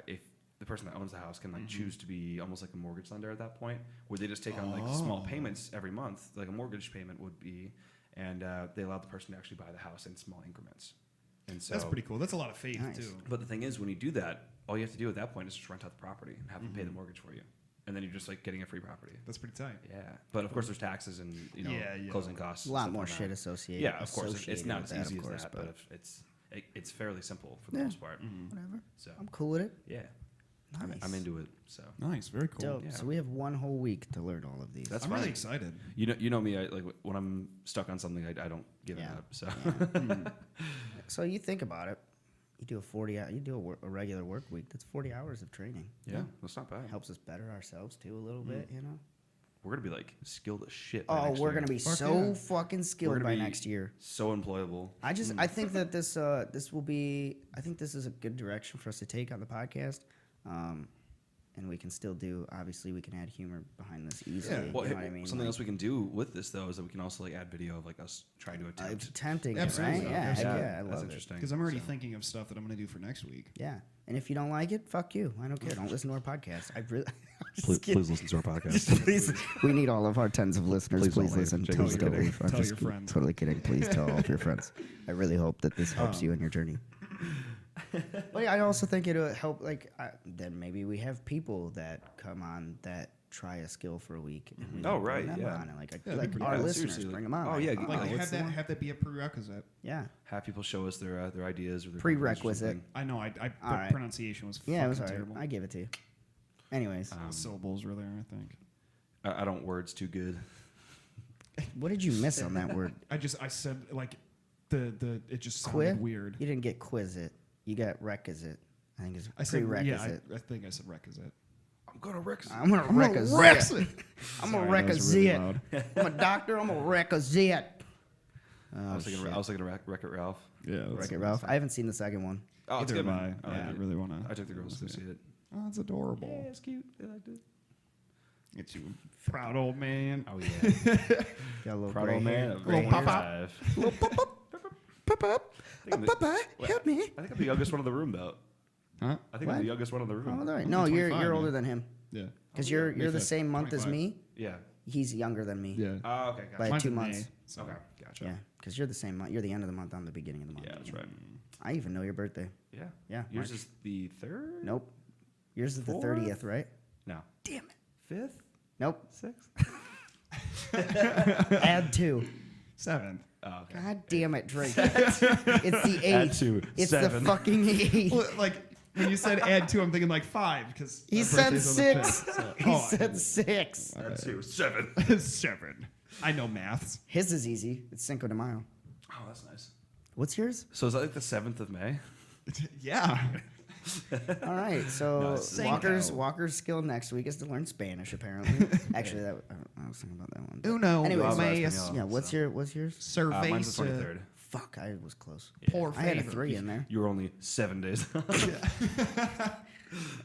if the person that owns the house can like choose to be almost like a mortgage lender at that point, where they just take on like small payments every month, like a mortgage payment would be, and they allow the person to actually buy the house in small increments. And so That's pretty cool. That's a lot of faith Nice. too. But the thing is, when you do that, all you have to do at that point is just rent out the property and have them pay the mortgage for you, and then you're just like getting a free property. That's pretty tight. Yeah, but of course there's taxes and Yeah. closing costs. a and lot stuff more like shit that. associated. Yeah, of course. It's associated not with as easy of as course, that, but if it's it's fairly simple for the Yeah. most part. Whatever. So I'm cool with it. yeah, Nice. I'm into it. So Nice, very cool. Dope. Yeah. So we have one whole week to learn all of these. That's I'm fine. really excited. You know me. I like when I'm stuck on something, I don't give Yeah. it up. So So you think about it. You do a 40 hour, you do a regular work week. That's 40 hours of training. yeah, that's not bad. Helps us better ourselves too a little bit, you know. We're gonna be like skilled as shit. By Oh, next we're year. gonna be Fuck so yeah. fucking skilled gonna by be- next year. so employable. I think that this will be. I think this is a good direction for us to take on the podcast, and we can still do. Obviously, we can add humor behind this easily. Well, you know what I mean? something Like, else we can do with this though is that we can also like add video of like us trying to attempt. tempting, it, Absolutely. right? Yeah, heck Absolutely. yeah, I that's love it. interesting. Because I'm already So- thinking of stuff that I'm going to do for next week. Yeah, and if you don't like it, fuck you. I don't care. Don't listen to our podcast. I really. I'm just Please, kidding. please listen to our podcast. Just please, we need all of our tens of listeners. Please Please, don't leave. listen. Jake, Please I'm don't kidding. leave. I'm Tell just your kidding. friends. Totally kidding. Please tell all of your friends. I really hope that this helps you in your journey. But yeah, I also think it'll help. Like, then maybe we have people that come on that try a skill for a week. And we Oh, bring right, them yeah. on and like Yeah, like that'd be our pretty- listeners, seriously, bring them on. oh, yeah, Like, like, Like, what's have that be a prerequisite. yeah. Have people show us their ideas or their Prerequisite. I know. I the All right. pronunciation was Yeah, it was fucking alright. terrible. I give it to you. Anyways, The syllables were there, I think. I don't words too good. what did you miss on that word? I said like the it just Quit? sounded weird. You didn't get quizit. You got requisite. I think it's I said yeah. prerequisite. I think I said requisite. I'm gonna wreck. I'm gonna wreck a wreck zit. I'm gonna Sorry, wreck that a was really zit. loud. I'm a doctor. I'm gonna wreck a zit. I was thinking Wreck-It Ralph. Yeah, Wreck It Ralph. I haven't seen the second one. Oh, it's Either good. have I. man. I Yeah, really want to. I took the girls to see it. Oh, it's adorable. Yeah, it's cute. They liked it. It's you, proud old man. Oh yeah. Got a little Proud gray old hair. man. of Little pop up. 25. Little pop up. Pop up. I think I'm the- Papa, Wait, help me. I think I'm the youngest one in the room though. Huh? I think I'm What? the youngest one in the Oh, room. all right. I'm No, you're 25, older man. than him Yeah. because Oh, you're May the 5th, same month as 25. me. Yeah. He's younger than me. Yeah. Oh, okay. Gotcha. By Mine's 2 in May, months. so- Okay. Gotcha. Yeah, because you're the same month. You're the end of the month. I'm the beginning of the month. Yeah, that's right. I even know your birthday. Yeah. Yeah, Yours March. is the third. Nope. Yours is the Fourth? 30th, right? No. Damn it. Fifth. Nope. Sixth. Add 2. 7th. Oh, okay. God damn it, Drake. It's the 8th. Add 2. It's the 7. fucking 8th. Well, like when you said add 2, I'm thinking like 5 because He said 6. He said 6. Add 2. 7. 7. I know maths. His is easy. It's Cinco de Mayo. Oh, that's nice. What's yours? So is that like the 7th of May? Yeah. All right. So No, it's Walker's skill next week is to learn Spanish. Apparently, actually, I was thinking about that one. but- Uno. Anyways, mas. yeah. What's yours? Mine's the 23rd. Fuck, I was close. Por I had a favor. 3 in there. You were only 7 days.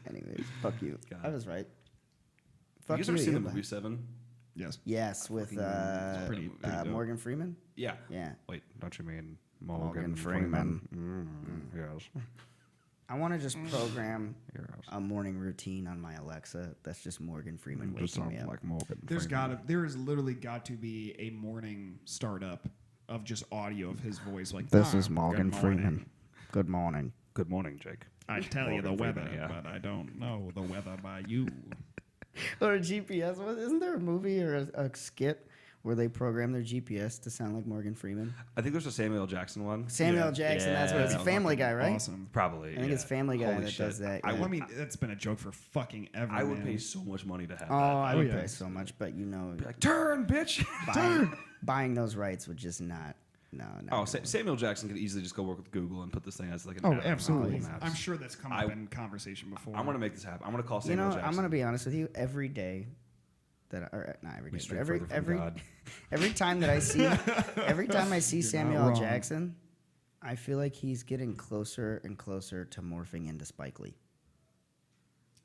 Anyways, fuck you. God. I was right. You Fuck guys you. ever seen the Eli. movie 7? Yes. Yes, with pretty dope. Morgan Freeman. Yeah. Yeah. Wait, don't you mean Morgan Freeman. Yes. I want to just program Yes. a morning routine on my Alexa. That's just Morgan Freeman Just waking me sounds up. like Morgan There is literally got to be a morning startup of just audio of his voice. Like This "Ah, is Morgan good morning. Freeman. Good morning. Good morning, Jake. I tell you the Morgan weather, Freeman, yeah. but I don't know the weather by you. Or a GPS. Isn't there a movie or a skit where they program their GPS to sound like Morgan Freeman? I think there's a Samuel L. Jackson one. Samuel Yeah. Jackson. That's what Yeah. it's. Family Guy, right? Awesome. Probably. I think it's Family Guy Holy that shit. does that. I yeah. Well, I mean, that's been a joke for fucking ever. I would man. pay so much money to have Oh, that. I would yeah. pay so much, but you know, Be like, turn, bitch. buying those rights would just not. No. Oh, Samuel Jackson could easily just go work with Google and put this thing as like an Oh, app on absolutely. Google Maps. I'm sure that's come up in conversation before. I'm gonna make this happen. I'm gonna call You Samuel know, Jackson. I'm gonna be honest with you. Every day that, or not every day, but stray every further from every God. every time that I see, every time I see Samuel L. wrong. Jackson, I feel like he's getting closer and closer to morphing into Spike Lee.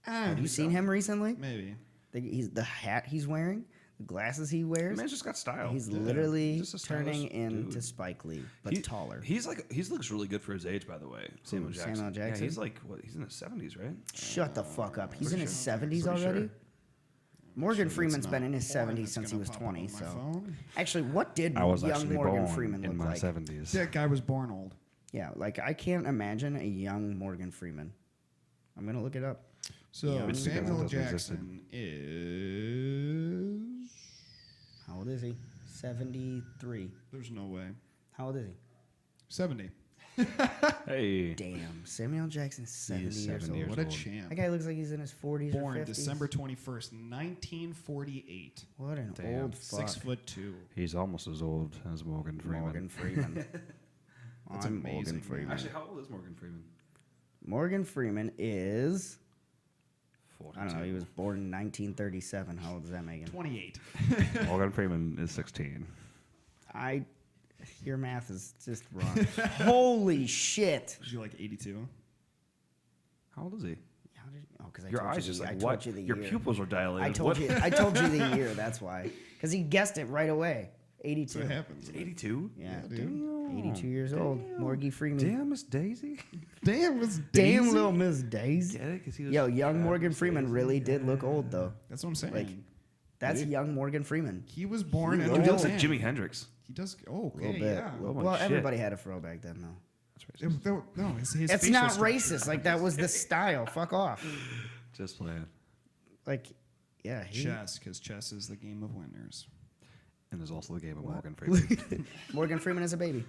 Have you seen him recently? Maybe. He's the hat he's wearing, the glasses he The wears. man's just got style. He's Yeah. literally He's just a turning stylish into dude. Spike Lee, but taller. He looks really good for his age, by the way. Samuel Jackson. Samuel Jackson? Yeah, he's like what? He's in his 70s, right? Shut the fuck up. He's in Pretty his sure. 70s Pretty already. sure. Morgan Sure Freeman's that's been not in his porn 70s that's since he gonna was pop up 20. on my So, phone. actually, what did young Morgan Freeman look like? 70s. That guy was born old. Yeah, like I can't imagine a young Morgan Freeman. I'm gonna look it up. So Yeah, Which Samuel doesn't exist. Jackson is. How old is he? 73. There's no way. How old is he? 70. Hey. Damn, Samuel L. Jackson is 70 is years 70 old. years What a old. champ. That guy looks like he's in his 40s or Born 50s. December 21st, 1948. What an Damn. old fuck. 6'2". He's almost as old as Morgan Freeman. Morgan Freeman. That's I'm amazing, Morgan man. Freeman. Actually, how old is Morgan Freeman? Morgan Freeman is, 42. I don't know, he was born in 1937. How old does that make him? 28. Morgan Freeman is 16. Your math is just wrong. Holy shit. Is he like 82? How old is he? How did, oh, because I Your told eyes you just the, I like, told what? you the Your year. pupils are dilated. I told What? you. I told you the year. That's why. Because he guessed it right away. 82. What happens? 82? Yeah, dude. Damn. 82 years old. Morgie Freeman. Damn, Miss Daisy. Damn, was Damn little Miss Daisy. Get it? 'Cause he was Yo, young fat, Morgan Miss Freeman Daisy. really did look old though. That's what I'm saying. Like, that's Did he? young Morgan Freeman. He was born He in looks He a looks like man. Jimi Hendrix. He does. Oh, A okay, little bit. yeah. Well, shit. everybody had a fro back then though. No, his It's facial not structure. racist. Like that was the style. Fuck off. Just playing. Like, yeah. Chess, because chess is the game of winners. And there's also the game of What? Morgan Freeman. Morgan Freeman is a baby.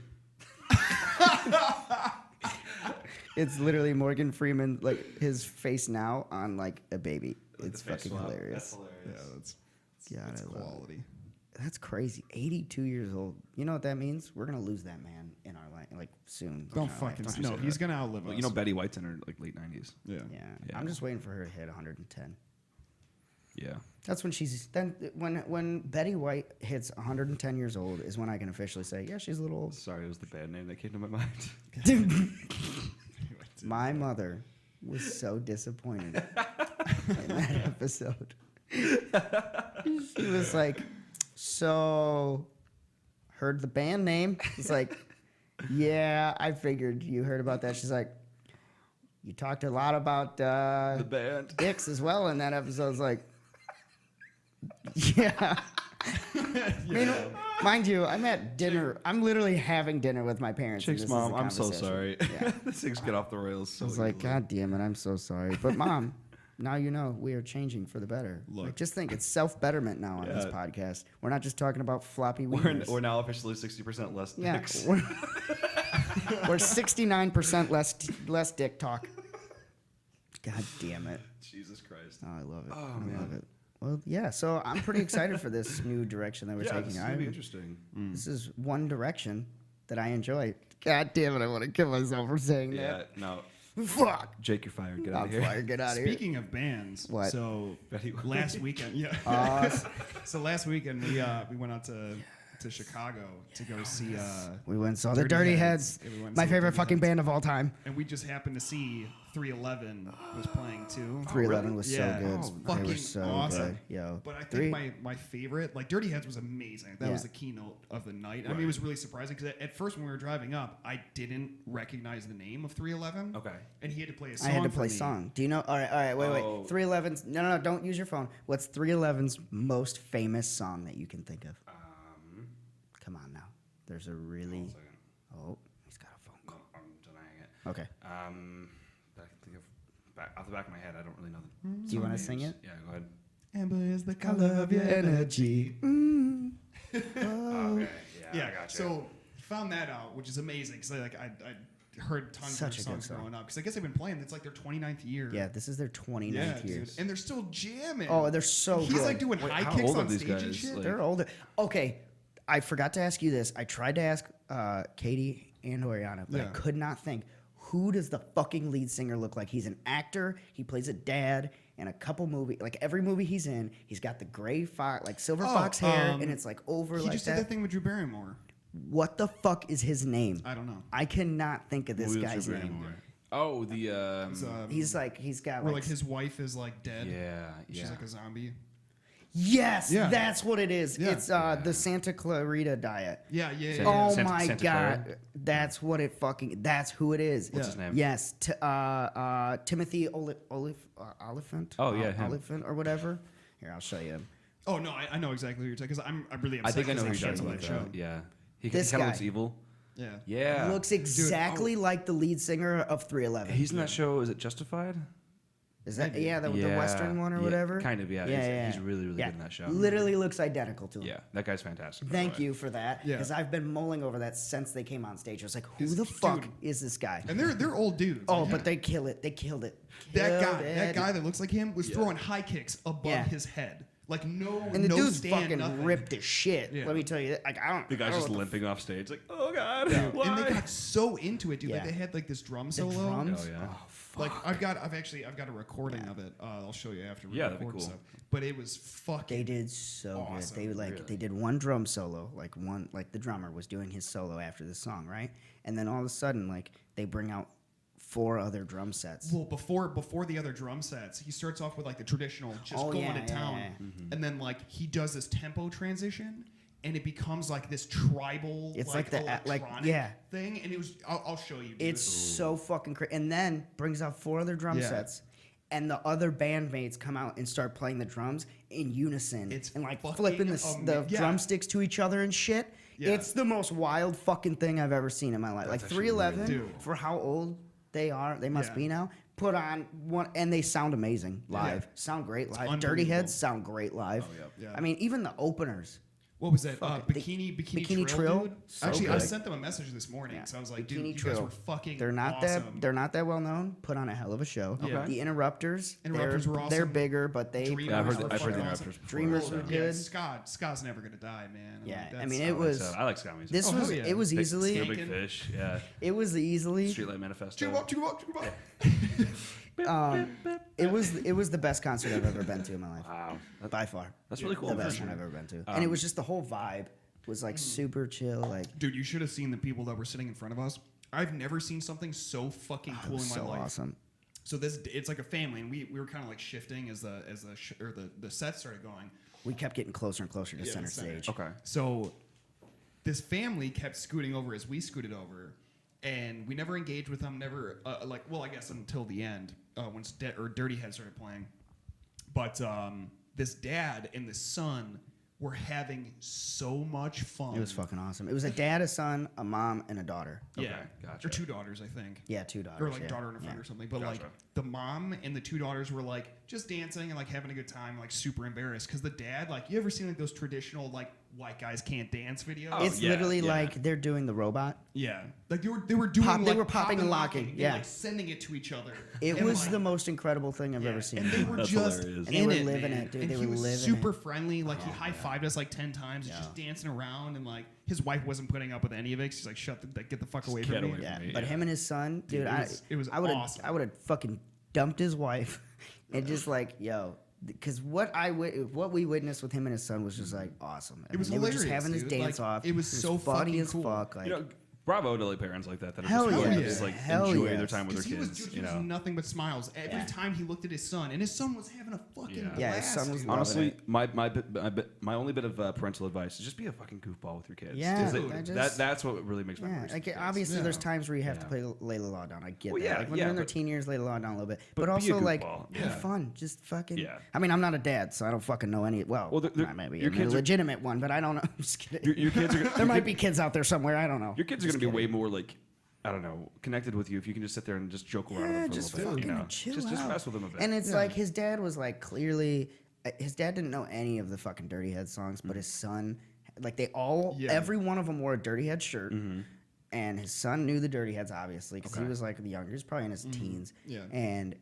It's literally Morgan Freeman, like his face now on like a baby. It's fucking hilarious. Yeah, that's God, that's I love it. quality. That's crazy. 82 years old. You know what that means? We're gonna lose that man in our life, like soon. Don't in our fucking lifetime. no. He's gonna outlive Well, us. you know Betty White's in her like late 90s. Yeah. Yeah. Yeah. I'm just waiting for her to hit 110. Yeah. That's when she's then when Betty White hits 110 years old is when I can officially say, yeah, she's a little old. Sorry, it was the bad name that came to my mind. My mother was so disappointed in that episode. She was like, so heard the band name? It's like, yeah, I figured you heard about that. She's like, you talked a lot about the band. dicks as well in that episode. I was like, yeah. I mean, mind you, I'm at dinner. I'm literally having dinner with my parents. and Chick's this is mom, the I'm so conversation. sorry. Yeah. This thing's get off the rails so I was like, easily. God damn it, I'm so sorry. But mom, now you know we are changing for the better. Look. Like, just think, it's self-betterment now on this Yeah. podcast. We're not just talking about floppy We're, wieners. we're now officially 60% less Yeah, dicks. we're 69% less dick talk. God damn it. Jesus Christ. Oh, I love it. Oh, I man. love it. Well, yeah, so I'm pretty excited for this new direction that we're Yeah, taking. this is going to be interesting. This is one direction that I enjoy. God damn it, I want to kill myself for saying Yeah, no. that. Fuck. Jake, you're fired. Get out I'm of here. fired. Get out of here. Speaking of bands, What? so Betty White. last weekend, yeah. Us. So last weekend we went out to Chicago to go see We went and saw the Dirty Dirty Heads. Heads. Yeah, we went and My saw the favorite Dirty fucking Heads. band of all time. and we just happened to see 311 was playing too. 311 was Yeah. so good. Oh, they were fucking so awesome. good. Yo. But I think Three- my favorite, like Dirty Heads, was amazing. That Yeah. was the keynote of the night. I mean, it was really surprising because at first when we were driving up, I didn't recognize the name of 311. Okay. And he had to play a song. I had to for play me. song. Do you know? All right, wait. Oh. 311's. No, don't use your phone. What's 311's most famous song that you can think of? Come on now. There's a really. Hold on a second. Oh, he's got a phone No, call. I'm denying it. Okay. But I can think of off the back of my head. I don't really know the. Do you want to names. sing it? Yeah, go ahead. Amber is the Color of your energy. Mm. Okay. Yeah, I got you. So found that out, which is amazing because I heard tons Such a of good songs song. growing up because I guess they've been playing. It's like their 29th year. Yeah, this is their 29th Yeah, years. dude. And they're still jamming. Oh, they're so He's good. like doing Wait, high how kicks old are on these stage and guys? shit. Like- They're older. Okay, I forgot to ask you this. I tried to ask Katie and Oriana, but I Yeah. could not think. Who does the fucking lead singer look like? He's an actor. He plays a dad in a couple movies. Like every movie he's in, he's got the gray fox, like silver fox hair, and it's like over He like just that. did that thing with Drew Barrymore. What the fuck is his name? I don't know. I cannot think of this Movie with guy's Drew name. Barrymore. Oh, the. It's, He's got where like, like his wife is like dead. yeah, yeah. She's like a zombie. yes, Yeah. that's what it is. Yeah. It's the Santa Clarita Diet. Yeah. Oh Santa- my Santa god, Clara? that's what it fucking. That's who it is. What's his name? Yes, Timothy Oliphant. Oh, yeah, him. Oliphant or whatever. Here, I'll show you him. Oh no, I know exactly who you're talking because I'm really I upset. think I know who 'cause you're I talking canceled about. that show. Yeah. He This kind of guy. looks evil. Yeah. Yeah. Looks exactly like the lead singer of 311. He's in that show. Is it Justified? Is that Maybe. the Western one or whatever? Kind of, yeah. He's really, really good in that show. Literally looks identical to him. Yeah, that guy's fantastic. by the Thank way. you for that, Yeah. because I've been mulling over that since they came on stage. I was like, who Dude. the fuck is this guy? And they're old dudes. Oh, Like, but they kill it. They killed it. that guy that looks like him was Yeah. throwing high kicks above Yeah. his head. Like no, And the no dude's stand, fucking nothing. ripped as shit. Yeah. Let me tell you, like I don't. The I guy's don't just know what limping off stage, like, oh god, And why? they got so into it, dude. Like Yeah. they had like this drum the solo. drums. Oh, yeah. Oh, fuck. Like I've got a recording of it. I'll show you after. We Yeah, that'd be record cool. stuff. But it was fucking. They did so Awesome, good. really. They did one drum solo, like the drummer was doing his solo after the song, right? And then all of a sudden, like they bring out 4 other drum sets. Well, before the other drum sets, he starts off with like the traditional, just Oh, going yeah, to yeah, town, yeah. and then like he does this tempo transition, and it becomes like this tribal, It's like the- electronic yeah. thing, and it was. I'll show you. Dude. It's so fucking crazy. And then brings out 4 other drum Yeah. sets. And the other bandmates come out and start playing the drums in unison. It's and like fucking flipping the yeah. drumsticks to each other and shit. Yeah. It's the most wild fucking thing I've ever seen in my life. That's like actually 311, really cool. for how old they are, they must Yeah. be now. Put on one, and they sound amazing live. Yeah. Sound great live. Dirty unbelievable. Heads sound great live. Oh, yeah. I mean, even the openers. What was that? Fuck it. Bikini Trill, Trill. Dude? so Actually, I good. sent them a message this morning. Yeah. So I was like, Bikini dude, you guys Trill. were fucking They're not awesome. that well known. Put on a hell of a show. Okay. The Interrupters. Interrupters they're, were awesome. They're bigger, but they. Dreamers Yeah, I've heard were the fucking Interrupters awesome. before. Dreamers so. were Yeah, good. Scott's never gonna die, man. Yeah, Like, I that's mean, solid. it was. I like ska music. This Oh, was. hell yeah. It was Big- easily. Big Skanking. Fish, yeah. It was easily. Streetlight Manifesto. It was the best concert I've ever been to in my life. Wow, By far. that's really cool. The for best sure. one I've ever been to. And it was just the whole vibe was like super chill. Like Dude, you should have seen the people that were sitting in front of us. I've never seen something so fucking it cool was in my so life. awesome. So it's like a family, and we were kind of like shifting as the set started going. We kept getting closer and closer to Yeah, center the center. stage. Okay. So this family kept scooting over as we scooted over, and we never engaged with them. Never I guess until the end when Dirty Head started playing. But this dad and this son were having so much fun. It was fucking awesome. It was a dad, a son, a mom, and a daughter. Yeah, Okay, gotcha. or 2 daughters, I think. Yeah, 2 daughters. Or like yeah. daughter and a friend Yeah. or something. But Gotcha. like the mom and the 2 daughters were like just dancing and like having a good time, like super embarrassed. Because the dad, like, you ever seen like those traditional like white guys can't dance videos? Oh, It's yeah, literally yeah. like they're doing the robot. Yeah, like they were doing They like were popping and locking, and, yeah. like sending it to each other. It And, was like, the most incredible thing I've yeah, ever seen. and they were That's just hilarious. And they in were it, living man. it, dude. And They he were was living super it. friendly. Like he high-fived us like 10 times. He's just dancing around, and like his wife wasn't putting up with any of it. She's like, get the fuck away get from me. away Yeah, from me, but yeah. him and his son, dude, it was I would have, awesome. I would have fucking dumped his wife, and just like, yo, because what we witnessed with him and his son was just like awesome. I It was mean, they were just hilarious, having this dude. dance Like, off. it was so funny fucking as cool. fuck. Like, You know, bravo to like parents like that that are Hell just willing yeah. to just like Hell enjoy yes. their time with their Because kids. he you was know, nothing but smiles every Yeah. time he looked at his son, and his son was having a fucking Yeah. blast. Yeah, his son was dude. loving honestly, it. my only bit of parental advice is just be a fucking goofball with your kids. Yeah, 'Cause I just- that's what really makes my yeah, memories. like with kids. obviously Yeah. there's times where you have Yeah. to lay the law down. I get Well, that. yeah, Like when yeah, they're in their but- teen years, lay the law down a little bit. but But be a also like goofball. have Yeah. fun. Just fucking. Yeah. I mean, I'm not a dad, so I don't fucking know any. Well, Well, maybe your I'm kids a are- legitimate one, but I don't know. I'm just kidding. Your kids are. There might be kids out there somewhere. I don't know. Your kids are Just going to be way kidding. more like, I don't know, connected with you if you can just sit there and just joke around with Yeah, them for just a little bit. fucking You know, chill just out. mess with them a bit. And it's like his dad was like clearly, his dad didn't know any of the fucking Dirty Head songs, but his son, like they all, Yeah. every one of them wore a Dirty Head shirt. And his son knew the Dirty Heads obviously because he Okay. was like the younger. He was probably in his teens. Yeah. And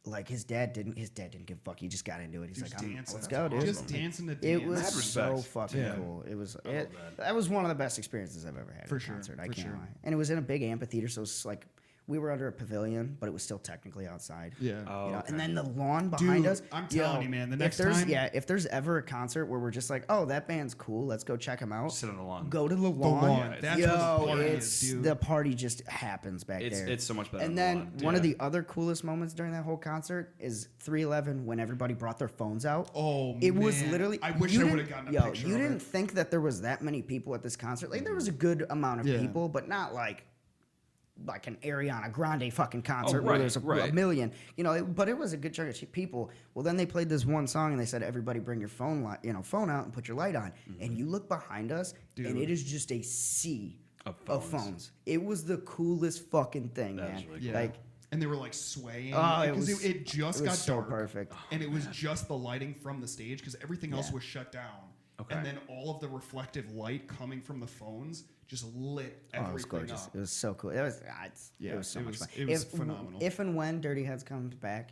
like his dad didn't give a fuck. He just got into it. He's Just like, dancing. let's That's go, dude. Just dancing to dance. It was Mad so respect. fucking Yeah. cool. It was love that was one of the best experiences I've ever had For at a sure, concert. I for can't sure. lie. And it was in a big amphitheater, so it's like we were under a pavilion, but it was still technically outside. Yeah. Oh, You know, okay. and then the lawn behind Dude, us. I'm telling you, man, the next if there's, time- yeah, if there's ever a concert where we're just like, oh, that band's cool, let's go check them out. Sit on the lawn. Go to the lawn. lawn. Yeah, That's Yo, where the party it's is, dude. the party just happens back It's- there. it's so much better And on the then lawn, one of yeah. the other coolest moments during that whole concert is 311 when everybody brought their phones out. Oh, It was man. literally. I wish you I didn't- would've gotten a yo, picture you of didn't it. think that there was that many people at this concert. Like there was a good amount of Yeah. people, but not like an Ariana Grande fucking concert where right, there's a right. million. You know, but it was a good chunk of people. Well, then they played this one song and they said, "Everybody bring your phone out and put your light on." And you look behind us, and Dude. it is just a sea Of of phones. phones. It was the coolest fucking thing, That man. is really cool. Yeah. Like. and they were like swaying. Oh, because it just got so dark. perfect. And it was just the lighting from the stage because everything else was shut down. Okay. And then all of the reflective light coming from the phones just lit Oh, it was everything gorgeous. up. It was so cool. It was so much fun. It was phenomenal. If and when Dirty Heads comes back,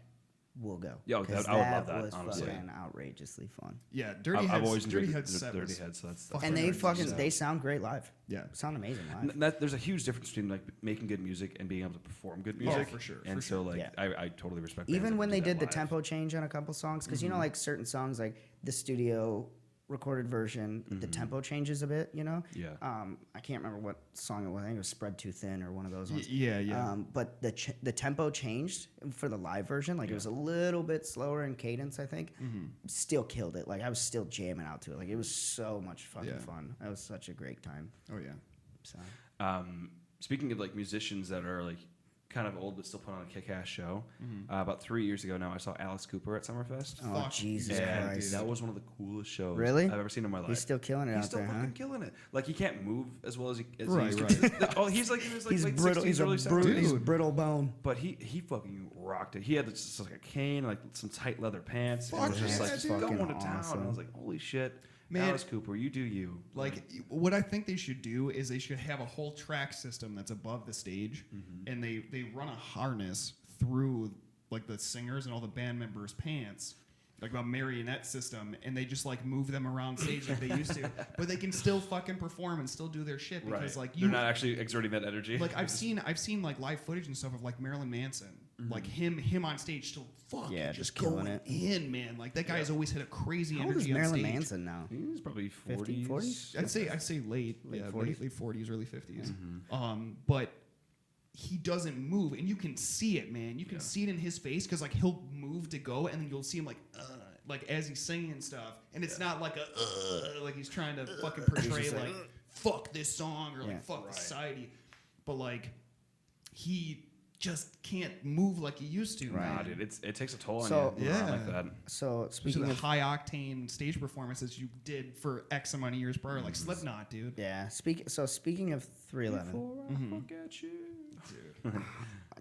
we'll go. Yo, 'Cause I would love that, was honestly. fucking outrageously fun. Yeah, Dirty I've Heads. always Dirty enjoyed Heads set Dirty was Heads, so that's fucking And they gorgeous. they sound great live. Yeah. Sound amazing live. there's a huge difference between like making good music and being able to perform good music. for sure, And for so like Yeah. I totally respect bands Even that when can they do that did the live. tempo change on a couple songs, because you know, like certain songs, like the studio recorded version, the tempo changes a bit. You know. Yeah. I can't remember what song it was. I think it was "Spread Too Thin" or one of those ones. Yeah. But the tempo changed for the live version. Like it was a little bit slower in cadence, I think. Still killed it. Like I was still jamming out to it. Like it was so much fucking fun. It was such a great time. Oh yeah. So Speaking of like musicians that are like kind of old but still put on a kick-ass show, about 3 years ago now I saw Alice Cooper at Summerfest. oh Fuck Jesus And Christ! that was one of the coolest shows Really? I've ever seen in my life. He's still killing it He's out still there, huh? fucking killing it. Like he can't move as well as he Right, used right. to. Oh, he's like he was like He's late brittle. 60s, He's a early he's 70s. brittle bone. But he fucking rocked it. He had just like a cane, like some tight leather pants. Fuck and was just yeah, like dude. going to Fucking town. awesome. And I was like, holy shit, Man. Alice Cooper, you do you. Like what I think they should do is they should have a whole track system that's above the stage, and they run a harness through like the singers and all the band members' pants, like a marionette system, and they just like move them around stage like they used to, but they can still fucking perform and still do their shit because like they're not actually exerting that energy. like I've seen like live footage and stuff of like Marilyn Manson, like him on stage still fucking Yeah, just just killing going it. in, man. Like that guy has always had a crazy How old is energy on Marilyn stage. Manson now? He's probably 50s? 40s. I'd say late, Late 40s, 40s? late 40s, early 50s. But he doesn't move, and you can see it, man. You can see it in his face because like he'll move to go, and then you'll see him like as he's singing and stuff, and it's not like like he's trying to fucking portray just like like, fuck this song or like Yeah. fuck society, but like he just can't move like he used to. Right. man. Nah, dude, it takes a toll on So- you. Yeah. Like that. So Especially speaking the of high octane stage performances you did for X amount of years prior, like Slipknot, dude. yeah, speaking of 311, Before I forget you.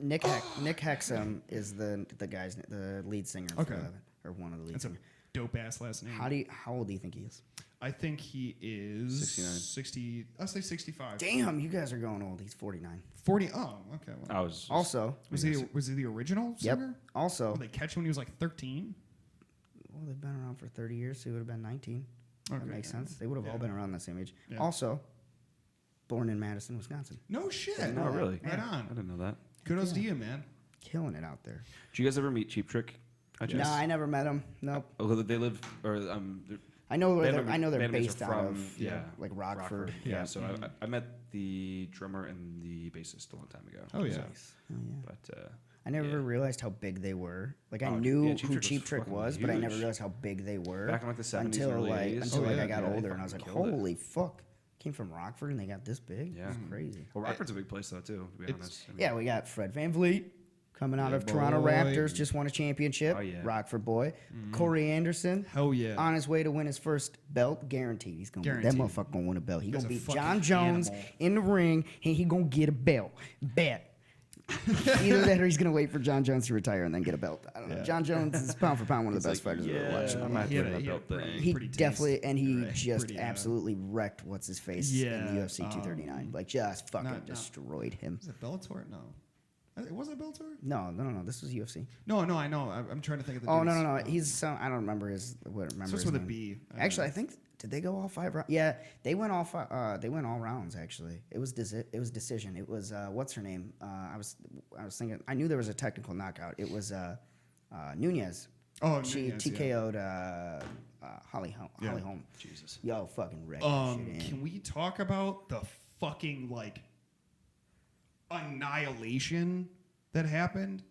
Nick Hexum is the lead singer of Okay. 311, or one of the lead That's a singers. dope ass last name. How old do you think he is? I think he is 69. 60. I'll say 65. Damn, you guys are going old. He's 49. 40. Oh, okay. Well, I was Also, was he the original yep. singer? Also, Did they catch him when he was like 13? well, they've been around for 30 years, so he would have been 19. That Okay, makes yeah. sense. They would have all Yeah. been around the same age. Yeah. Also, born in Madison, Wisconsin. No shit. Didn't know Oh, that. really? Right I on. didn't know that. Kudos to you, man. Killing it out there. Did you guys ever meet Cheap Trick? No, I never met him. Nope. Oh, they live or I know where band I know they're members based are out from, of yeah, like Rockford. Yeah, so I met the drummer and the bassist a long time ago. Oh, yeah. Nice. Oh, yeah. But I never yeah. realized how big they were. Like I Oh, knew yeah, Cheap who Trick was Cheap Trick fucking was, but I never huge. realized how big they were. Back in like the 70s and until early like 80s. until Oh, like yeah, I got yeah, they older and I was like, fucking killed it. holy fuck! Came from Rockford and they got this big. Yeah. It's crazy. Well, Rockford's a big place though too. To be It's- honest. I mean, Yeah, we got Fred VanVleet coming out Yeah, of Toronto boy. Raptors, just won a championship. Oh, yeah. Rockford boy. Corey Anderson. Hell yeah. On his way to win his first belt, guaranteed. He's gonna win. That Guaranteed. motherfucker gonna win a belt. He Guy's gonna a beat fucking John Jones animal. in the ring, and he gonna get a belt. Bet. Either that or he's gonna wait for John Jones to retire and then get a belt. I don't know. Yeah. John Jones is pound for pound one of the best fighters I've ever watched. I might He had put a- that he had a belt thing. pretty- He pretty definitely, taste. and he Right. just Pretty, absolutely wrecked what's his face in Yeah, the UFC 239. Like just fucking not- destroyed him. Was it Bellator? No. Was it Bellator? No. This was UFC. No, I know. I'm trying to think of the Oh dudes. no. He's some. I don't remember his. Remember Starts his with a name. B. Actually, I think did they go all 5 rounds? Yeah, they went all they went all rounds. Actually, it was decision. It was what's her name? I was thinking. I knew there was a technical knockout. It was Nunez. Oh, She Nunez, yeah. TKO'd Holly Yeah. Holm. Jesus. Yo, fucking wrecked that shit in. Can we talk about the fucking like annihilation that happened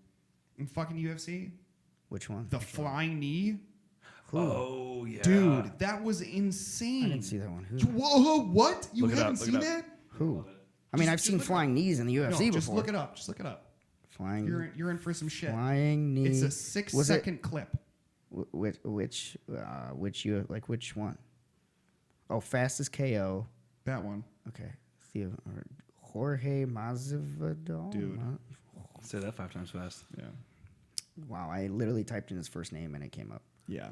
in fucking UFC? Which one? The flying knee, Who? Oh yeah, dude, that was insane. I didn't see that one. Who? Whoa, what? You Look it up, haven't look seen it up. that? Who? I mean, I've just seen look it flying knees in the UFC No, before. just look it up. Just look it up. Flying. You're in for some shit. Flying knee. It's a 6 Was it- second clip. Which you like? Which one? Oh, fastest KO. That one. Okay, Jorge Masvidal. Dude. Say that 5 times fast. Yeah. Wow, I literally typed in his first name and it came up. Yeah.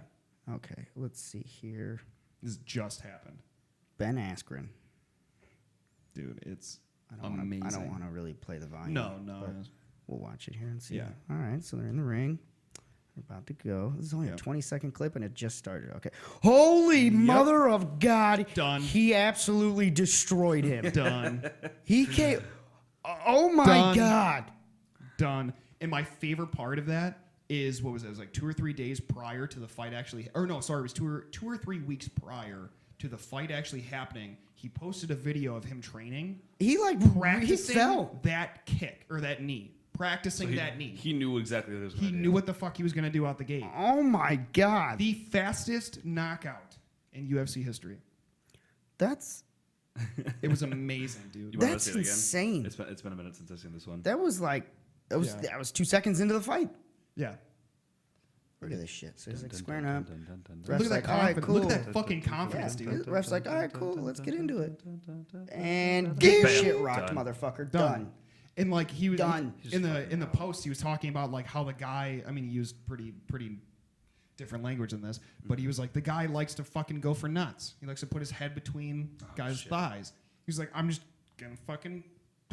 Okay, let's see here. This just happened. Ben Askren. Dude, it's I don't amazing. want to really play the volume. No. but we'll watch it here and see. Yeah. All right, so they're in the ring. They're about to go. This is only Yep. a 20-second clip and it just started. Okay. Holy mother of God. Done. He absolutely destroyed him. Done. He came. Oh my Done. God. Done. And my favorite part of that is, what was it? It was like 2 or 3 days prior to the fight actually, or no, sorry, it was two or 3 weeks prior to the fight actually happening. He posted a video of him training, He like practicing he fell. that kick or that knee, practicing that knee. He knew exactly what he was He going to do. knew what the fuck he was going to do out the gate. Oh my God. The fastest knockout in UFC history. That's It was amazing, dude. You wanna That's see it again? insane. It's been a minute since I've seen this one. that was like that was Yeah. that was 2 seconds into the fight. Yeah. Look at this shit. So he's like Dun, dun, squaring dun, up. dun, dun, dun, dun. Ref's Look at like, that all right, confidence. cool. Look at that fucking confidence, Yeah, dude. ref's like, all right, cool, let's get into it. And Bam. get shit rocked, Done. motherfucker. Done. Done. And like he was Done. in the post, he was talking about like how the guy. I mean, he used pretty different language in this, but he was like, the guy likes to fucking go for nuts. He likes to put his head between guys' shit. thighs. He's like, I'm just gonna fucking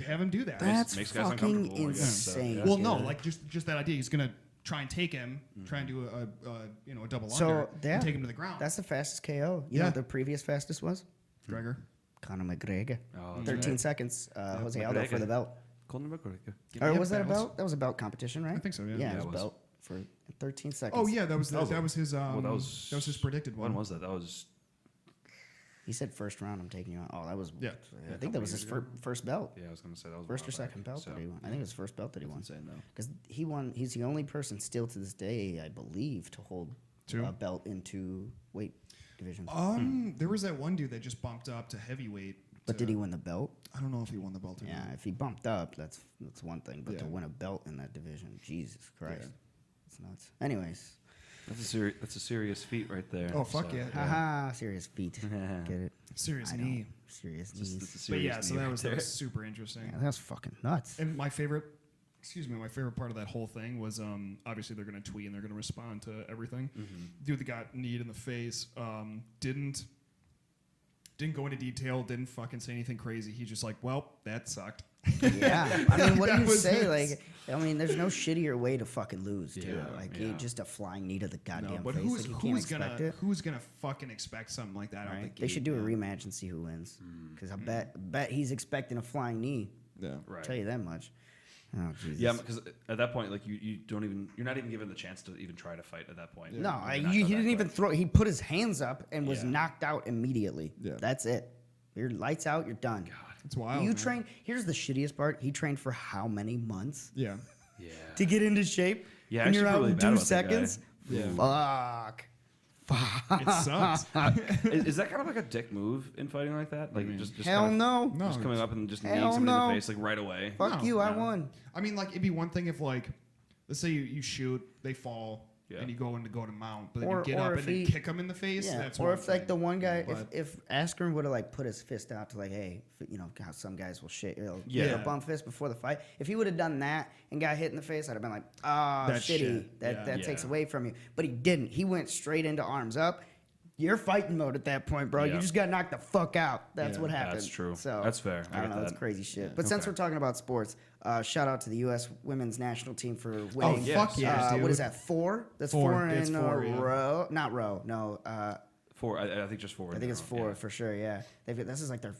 have him do that. That's makes guys fucking uncomfortable, I guess, so, insane. yeah. Well, no, dude. like just that idea. He's gonna try and take him, try and do a double So, under, yeah. and take him to the ground. That's the fastest KO. You know Yeah. what the previous fastest was? Gregor. Conor McGregor. Oh, 13 right. seconds. Jose Aldo for McGregor. the belt. Conor McGregor. Or Yep, was that a belts. belt? That was a belt competition, right? I think so, yeah. Yeah, Yeah, it it was was. belt for 13 seconds. Oh yeah, that was That was his that that was was his predicted one. When was that? That was He said first round, I'm taking you out. Oh, that was. Yeah. I think that was his first belt. yeah. I was gonna say that was a First while or back, second belt so. that he won. I think it was first belt that he won. Insane though. Because he won. He's the only person still to this day, I believe, to hold Two? a belt in 2 weight divisions. There was that one dude that just bumped up to heavyweight. But did he win the belt? I don't know if he won the belt or Yeah, not. if he bumped up, that's one thing. But to Yeah. win a belt in that division, Jesus Christ, Yeah. it's nuts. Anyways, That's a serious feat right there. Oh, fuck yeah. haha, serious feet. Get it? Serious I know. knee. Serious It's knees. a But serious yeah, so knee that right was, there. super interesting. Yeah, that's fucking nuts. And my favorite part of that whole thing was obviously they're going to tweet and they're going to respond to everything. Dude that got kneed in the face didn't go into detail, didn't fucking say anything crazy. He's just like, well, that sucked. Yeah, I mean, what do That you was say? it. Like, I mean, there's no shittier way to fucking lose, too. Yeah, like, yeah. just a flying knee to the goddamn but face. who's Like, you can't gonna expect it. who's gonna fucking expect something like that? Out the Right? gate, They should do a man? rematch and see who wins. Because I bet he's expecting a flying knee. Yeah. Right. Tell you that much. Oh, Jesus. Yeah, because at that point, like you're not even given the chance to even try to fight at that point. No, You're knocked he out that didn't even quick. throw. He put his hands up and was Yeah. knocked out immediately. Yeah. That's it. You're lights out. You're done. It's wild. You man. trained. Here's the shittiest part. He trained for how many months Yeah. Yeah. to get into shape? Yeah, I and you're actually out feel in really bad 2 about that guy. seconds. Yeah. Fuck. It sucks. is that kind of like a dick move in fighting like that? Like just Hell kind of, no. No. just coming up and just Hell kneeing somebody in no. the face like right away. Fuck No, you. I no. won. I mean, like, it'd be one thing if, like, let's say you shoot, they fall, Yeah. and you go to mount, but then Or- you get or up if and then he- kick them in the face. Yeah. That's Or one if like thing. the one guy, But- if Askren would have like put his fist out to like, hey, you know how some guys will shit, Yeah. a bum fist before the fight. If he would have done that and got hit in the face, I'd have been like, ah, That's shitty. shit. That Yeah. takes Yeah. away from you. But he didn't. He went straight into arms up. You're fighting mode at that point, bro. Yeah. You just got knocked the fuck out. That's Yeah. what happened. That's true. So That's fair. I I don't get know. That's that. crazy shit. But since Okay. we're talking about sports, shout out to the U.S. women's national team for winning. Oh, yes. fuck yeah, dude. What is that? 4? That's Four. 4 It's in four, a yeah. row. Not row. No. 4. I think just 4. I think it's 4 Yeah. for sure. Yeah, this is like their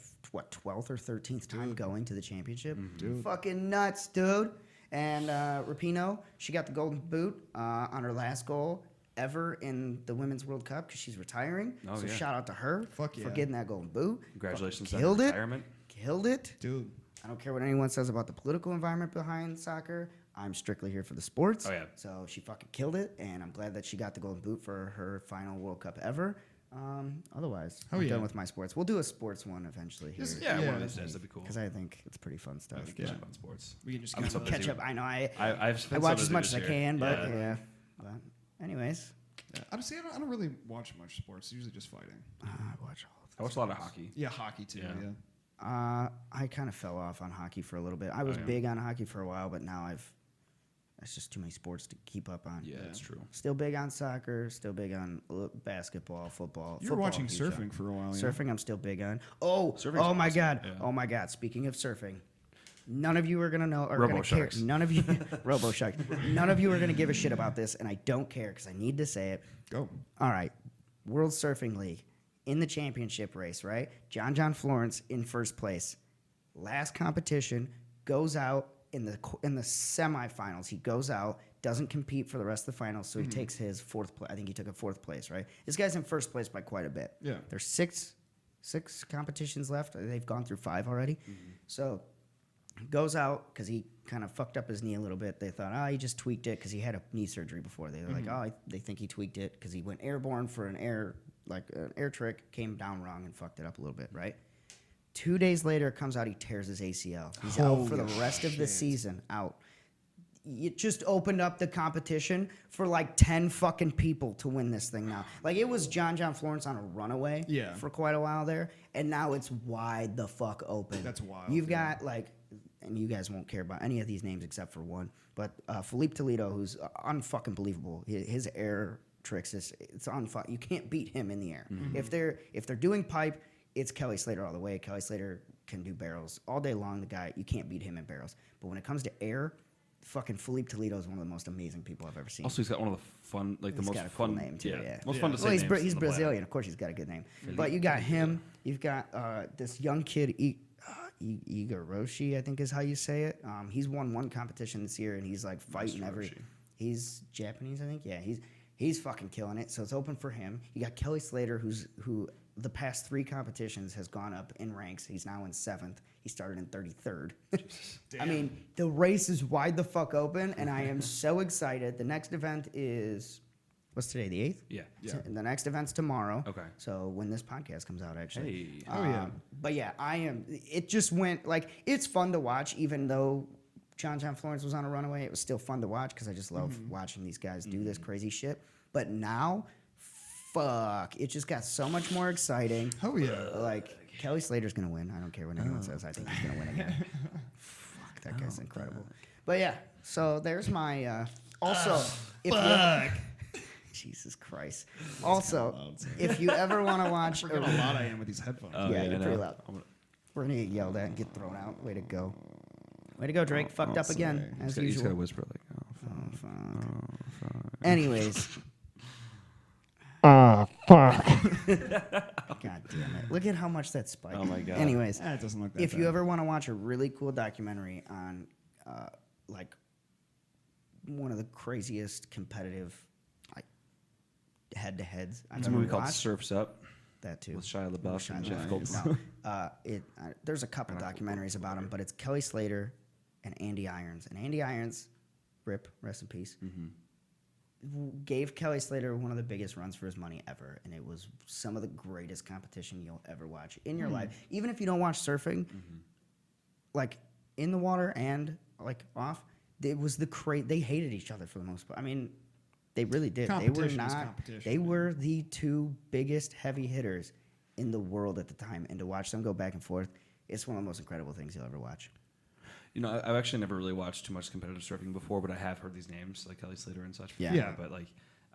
12th or 13th time going to the championship. Dude. Fucking nuts, dude. And Rapinoe, she got the golden boot on her last goal ever in the Women's World Cup because she's retiring. Oh, so yeah. shout out to her Fuck for yeah. getting that golden boot. Congratulations on Killed it. retirement. Killed it. Dude. I don't care what anyone says about the political environment behind soccer. I'm strictly here for the sports. Oh, yeah. So she fucking killed it, and I'm glad that she got the golden boot for her final World Cup ever. Otherwise, Oh, I'm yeah. done with my sports. We'll do a sports one eventually here. Yeah, Yeah. one of these days that'd be cool. Because I think it's pretty fun stuff. Catch up on sports. We can just I'm kinda so busy Catch up. I know. I I've spent watch so as busy much this as I year. can, but yeah. But anyways, Yeah. Honestly, I don't really watch much sports. It's usually just fighting. I watch all of I watch a lot of hockey. Yeah, hockey too. Yeah. Yeah. I kind of fell off on hockey for a little bit. I was yeah. big on hockey for a while, but now That's just too many sports to keep up on. Yeah, that's true. Still big on soccer. Still big on basketball, football. You were Football, watching huge on. surfing for a while. Yeah? Surfing, I'm still big on. Oh, Surfing's oh my awesome. God. Yeah. Oh my God. Speaking of surfing, none of you are gonna know or Robo gonna care. Sharks. None of you, Robo Sharks. None of you are gonna give a shit about this, and I don't care because I need to say it. Go. All right, World Surfing League in the championship race, right? John Florence in first place. Last competition, goes out in the semifinals. He goes out, doesn't compete for the rest of the finals, so he takes his fourth place. I think he took a fourth place, right? This guy's in first place by quite a bit. Yeah. There's six competitions left. They've gone through 5 already. So goes out because he kind of fucked up his knee a little bit. They thought, he just tweaked it because he had a knee surgery before. They were like, they think he tweaked it because he went airborne for an air trick, came down wrong and fucked it up a little bit, right? 2 days later, it comes out he tears his ACL. He's out for the rest of the season. Out. It just opened up the competition for like 10 fucking people to win this thing now. Like it was John Florence on a runaway for quite a while there, and now it's wide the fuck open. That's wild. You've got like, and you guys won't care about any of these names except for one, but Felipe Toledo, who's unfucking believable. His air tricks it's unfuck. You can't beat him in the air. If they're doing pipe, it's Kelly Slater all the way. Kelly Slater can do barrels all day long. The guy, you can't beat him in barrels. But when it comes to air, fucking Felipe Toledo is one of the most amazing people I've ever seen. Also, he's got one of the fun, like He's the got most a cool fun name too. Yeah, most fun to say. Well, names he's on the planet. Brazilian. Of course, he's got a good name. But you got him. You've got this young kid, Igoroshi, I think is how you say it. He's won one competition this year, and he's like fighting every. He's Japanese, I think. Yeah, he's fucking killing it. So it's open for him. You got Kelly Slater, who the past 3 competitions has gone up in ranks. He's now in 7th. He started in 33rd. I mean, the race is wide the fuck open, and I am so excited. The next event is, what's today, the 8th? Yeah. The next event's tomorrow. Okay. So when this podcast comes out, actually. Hey. But yeah, it just went, like, it's fun to watch, even though John Florence was on a runaway. It was still fun to watch because I just love watching these guys do this crazy shit. But now, fuck, it just got so much more exciting. Oh yeah. Like, Kelly Slater's going to win. I don't care what anyone says. I think he's going to win again. Fuck, that guy's incredible. But yeah, so there's my, also, Jesus Christ. Also, if you ever want to watch... I forget how loud I am with these headphones. Yeah, you're I pretty know. loud. We're going to get yelled at and get thrown out. Way to go. Way to go, Drake. Fucked up again, as He's got to usual. whisper like, oh, fuck. Anyways. Oh, fuck. God damn it. Look at how much that spiked. Oh, my God. Anyways, It doesn't look that if you bad. ever want to watch a really cool documentary on, like, one of the craziest competitive, like, head-to-heads I've It's a ever movie called watched. Surf's Up That too. with Shia LaBeouf and Shia Jeff LaBeouf. Goldblum. No, there's a couple documentaries about him, but it's Kelly Slater and Andy Irons. And Andy Irons, rest in peace, gave Kelly Slater one of the biggest runs for his money ever. And it was some of the greatest competition you'll ever watch in your life. Even if you don't watch surfing, like in the water and like off, it was they hated each other for the most part. I mean, they really did. They were Competition is not. competition, They man. were the 2 biggest heavy hitters in the world at the time, and to watch them go back and forth, it's one of the most incredible things you'll ever watch. You know, I've actually never really watched too much competitive surfing before, but I have heard these names like Kelly Slater and such. Yeah. Yeah. But like,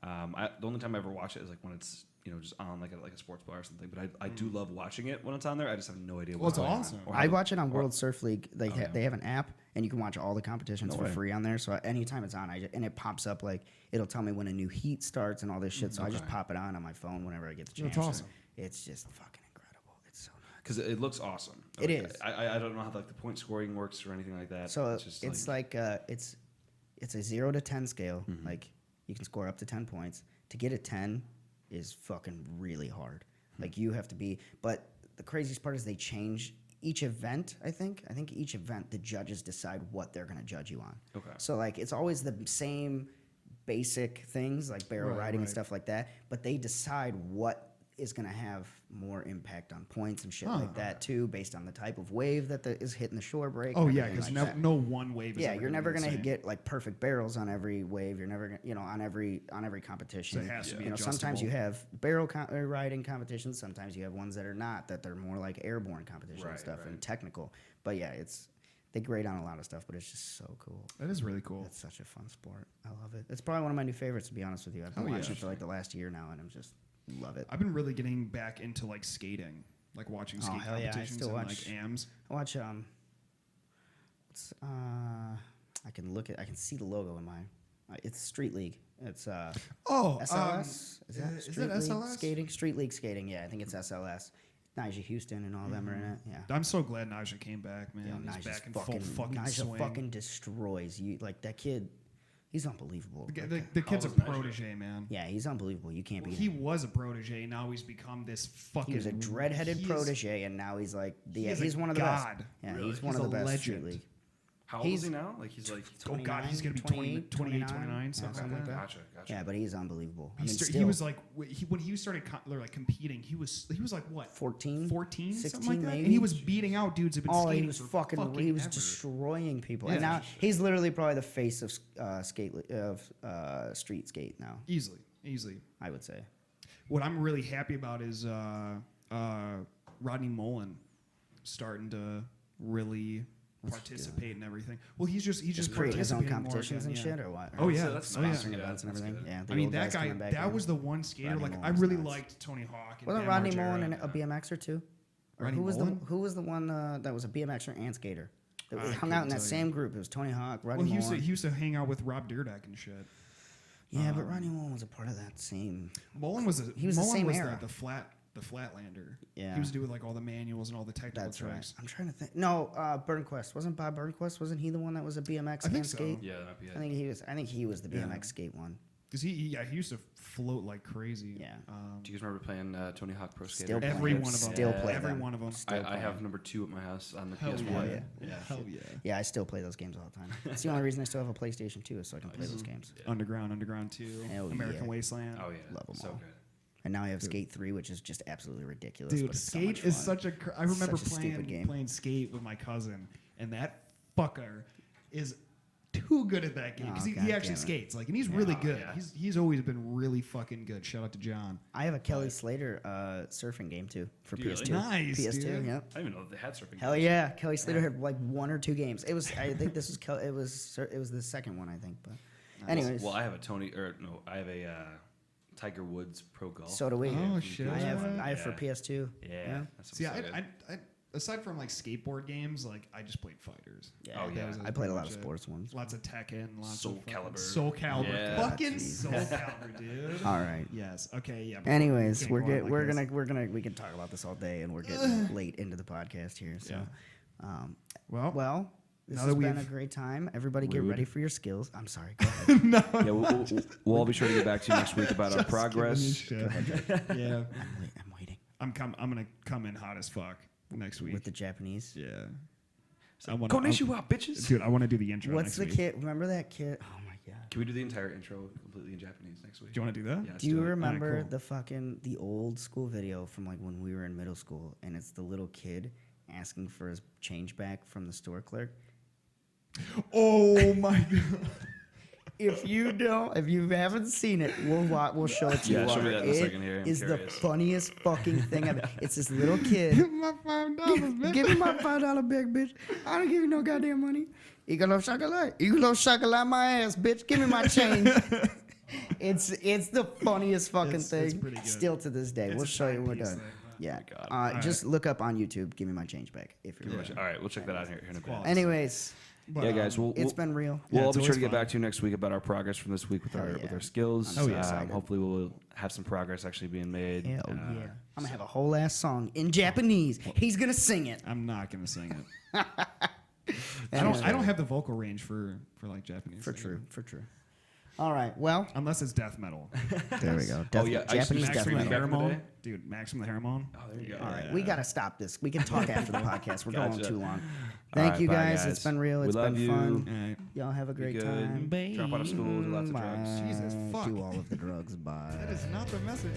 the only time I ever watch it is like when it's just on like a sports bar or something. But I do love watching it when it's on there. I just have no idea. Well, what's it's going on. awesome. Or I how- watch it on World Surf League. They yeah. they have an app, and you can watch all the competitions No for way. free on there. So anytime it's on, and it pops up like it'll tell me when a new heat starts and all this shit. So I just Okay. pop it on my phone whenever I get the chance. That's awesome. It's just fucking incredible. It's so nice. because it looks awesome. It Like, is. I don't know how like the point scoring works or anything like that. So just it's it's a 0 to 10 scale. Like you can score up to 10 points. To get a 10 is fucking really hard. Like you have to be. But the craziest part is they change each event. I think each event the judges decide what they're gonna judge you on. Okay. So like it's always the same basic things like barrel riding and right. stuff like that. But they decide what is going to have more impact on points and shit like that too, based on the type of wave that is hitting the shore break. Oh and yeah, everything because like that. no one wave. Is Yeah, ever you're never be the gonna same. get like perfect barrels on every wave. You're never gonna, on every competition. So it has to be sometimes you adjustable. have barrel riding competitions. Sometimes you have ones that are not. That they're more like airborne competition and stuff and technical. But yeah, They grade on a lot of stuff, but it's just so cool. That is really cool. It's such a fun sport. I love it. It's probably one of my new favorites, to be honest with you. I've been watching it for like the last year now, and I'm just love it. I've been really getting back into like skating, like watching skate hell yeah, I competitions still and watch- like AMs. I watch I can see the logo in my. It's Street League. It's SLS. Is that is Street it League SLS? skating? Street League skating. Yeah, I think it's SLS. Nigel Houston and all them are in it. Yeah. I'm so glad Naja came back, man. Yo, He's Nigel's back in full fucking Nigel swing. fucking destroys you. Like that kid, he's unbelievable. The kid's a How old is Naja? protege, man. Yeah, he's unbelievable. You can't beat He him. was a protege. Now he's become this fucking. He was a dreadheaded he is- protege, and now he's like he is he's a one of the god. best. Yeah, Really? he's one He's of the a best. Street legend. League. How old is He's- he now? Like he's like. Oh God, he's gonna be 28, 28, 29, something like that. Gotcha. Yeah, but he's unbelievable. I He, mean, he still, was like when he started competing, he was like what 14, 14, 16 something like that, maybe. and he was beating out dudes who've been Oh, skating he was for fucking. He was ever. destroying people, Yeah. and now he's literally probably the face of street skate now. easily. I would say. What I'm really happy about is Rodney Mullen starting to really participate in everything. Well, he's just Create his own participating more competitions again, and yeah. shit, or what? Oh yeah, that's oh, yeah. nice. Sponsoring Yeah, events and that's everything. good. Yeah, the I mean, old that guys guy, coming back that in. was the one skater. Rodney Like, Mullen I was really nuts. liked Tony Hawk. And Wasn't Bam Rodney Margera Mullen and, a BMXer too? Or Rodney who was Mullen? who was the one that was a BMXer and skater? That I hung couldn't out in that tell you. same group. It was Tony Hawk, Rodney Well, he Mullen. used to hang out with Rob Dyrdek and shit. Yeah, but Rodney Mullen was a part of that same. Mullen was He was the Mullen same was era. the Flatlander. Yeah. He was doing like all the manuals and all the technical That's right. tricks. I'm trying to think. No, Burnquist wasn't Bob Burnquist. Wasn't he the one that was a BMX I think and so. skate? Yeah, that might be it. I think he was the Yeah. BMX skate one. Because he used to float like crazy. Yeah. Do you guys remember playing Tony Hawk Pro Skater? Still play Every them. one of them. Still Yeah. play Every them. one of them. Still I have play number 2 at my house on the Hell PS1. yeah. Yeah. Hell yeah. Yeah, I still play those games all the time. It's the only reason I still have a PlayStation 2 is so I can play those games. Underground 2, Hell American yeah. Wasteland. Oh yeah, Love 'em so all. good. And now I have Skate 3, which is just absolutely ridiculous. Dude, but it's so Skate much is fun. such a. I remember Such a stupid game. playing Skate with my cousin, and that fucker is too good at that game because Oh, he God actually damn it. skates like, and he's really good. yeah. He's always been really fucking good. Shout out to John. I have a Kelly Slater surfing game too for Do you PS2. really? Nice, PS2, dude. yep. I didn't even know that they had surfing. Hell games. yeah, Kelly Slater had like 1 or 2 games. It was I think this was it was the second one I think. But anyways, Well, I have I have a Tiger Woods Pro Golf. so do we. Oh, from shit. I PS1. have for PS2. Yeah. That's See, so I good. aside from like skateboard games, like I just played fighters. Yeah, Oh, yeah. I played a lot of Pretty much it. sports ones. Lots of Tekken, lots Soul of Calibur. Soul Calibur, Yeah. fucking Jeez. Soul Calibur, dude. All right. Yes. Okay. Yeah. Anyways, we can't go on like this. we're gonna we can talk about this all day, and we're getting late into the podcast here. So, well, this now has that been a we've- great time. Everybody, get Rude. ready for your skills. I'm sorry. Go ahead. Yeah, we'll all be sure to get back to you next week about our progress. Yeah. I'm waiting I'm gonna come in hot as fuck next week. with the Japanese. Yeah. I want Konnichiwa, bitches. dude. I want to do the intro. What's next the week. kid? Remember that kid? Oh my god. Can we do the entire intro completely in Japanese next week? Do you want to do that? Yeah, let's Do you it. remember cool. the old school video from like when we were in middle school, and it's the little kid asking for his change back from the store clerk? Oh my god. If you haven't seen it, we'll show it to you. Yeah, show me Walker. that in a It second here. I'm is the curious. funniest fucking thing ever. It's this little kid. Give me my $5, bitch. Give me my $5 bag, bitch. I don't give you no goddamn money. You gonna chocolate? You gonna chocolate my ass, bitch? Give me my change. It's the funniest fucking It's thing. pretty good. Still to this day. It's We'll a show you when we're timepiece done. thing. Yeah. God. Just look up on YouTube. Give me my change back if you're. Pretty much. All right, we'll check that out here in a bit. quality. Anyways, But, Yeah, guys, it's been real. We'll Yeah, all it's be sure always to get fun. back to you next week about our progress from this week with Hell our yeah. with our skills. I'm so excited. Hopefully, we'll have some progress actually being made. Hell yeah. I'm gonna have a whole ass song in Japanese. He's gonna sing it. I'm not gonna sing it. I don't have the vocal range for like Japanese. For singing. true. All right. Well, Unless it's death metal. there we go. Oh, yeah, I used to Japanese do death Maximum metal. back in the Theramon. day? Dude, Maximum the Theramon. Oh, there you go. All right, we gotta stop this. We can talk after the podcast. We're going Gotcha. too long. All Thank right, you bye, guys. guys. It's been real. We It's love been you. fun. All right. Y'all have a great good. time. Drop out of school, do lots of drugs. Bye. Jesus, fuck. Do all of the drugs. Bye. That is not the message.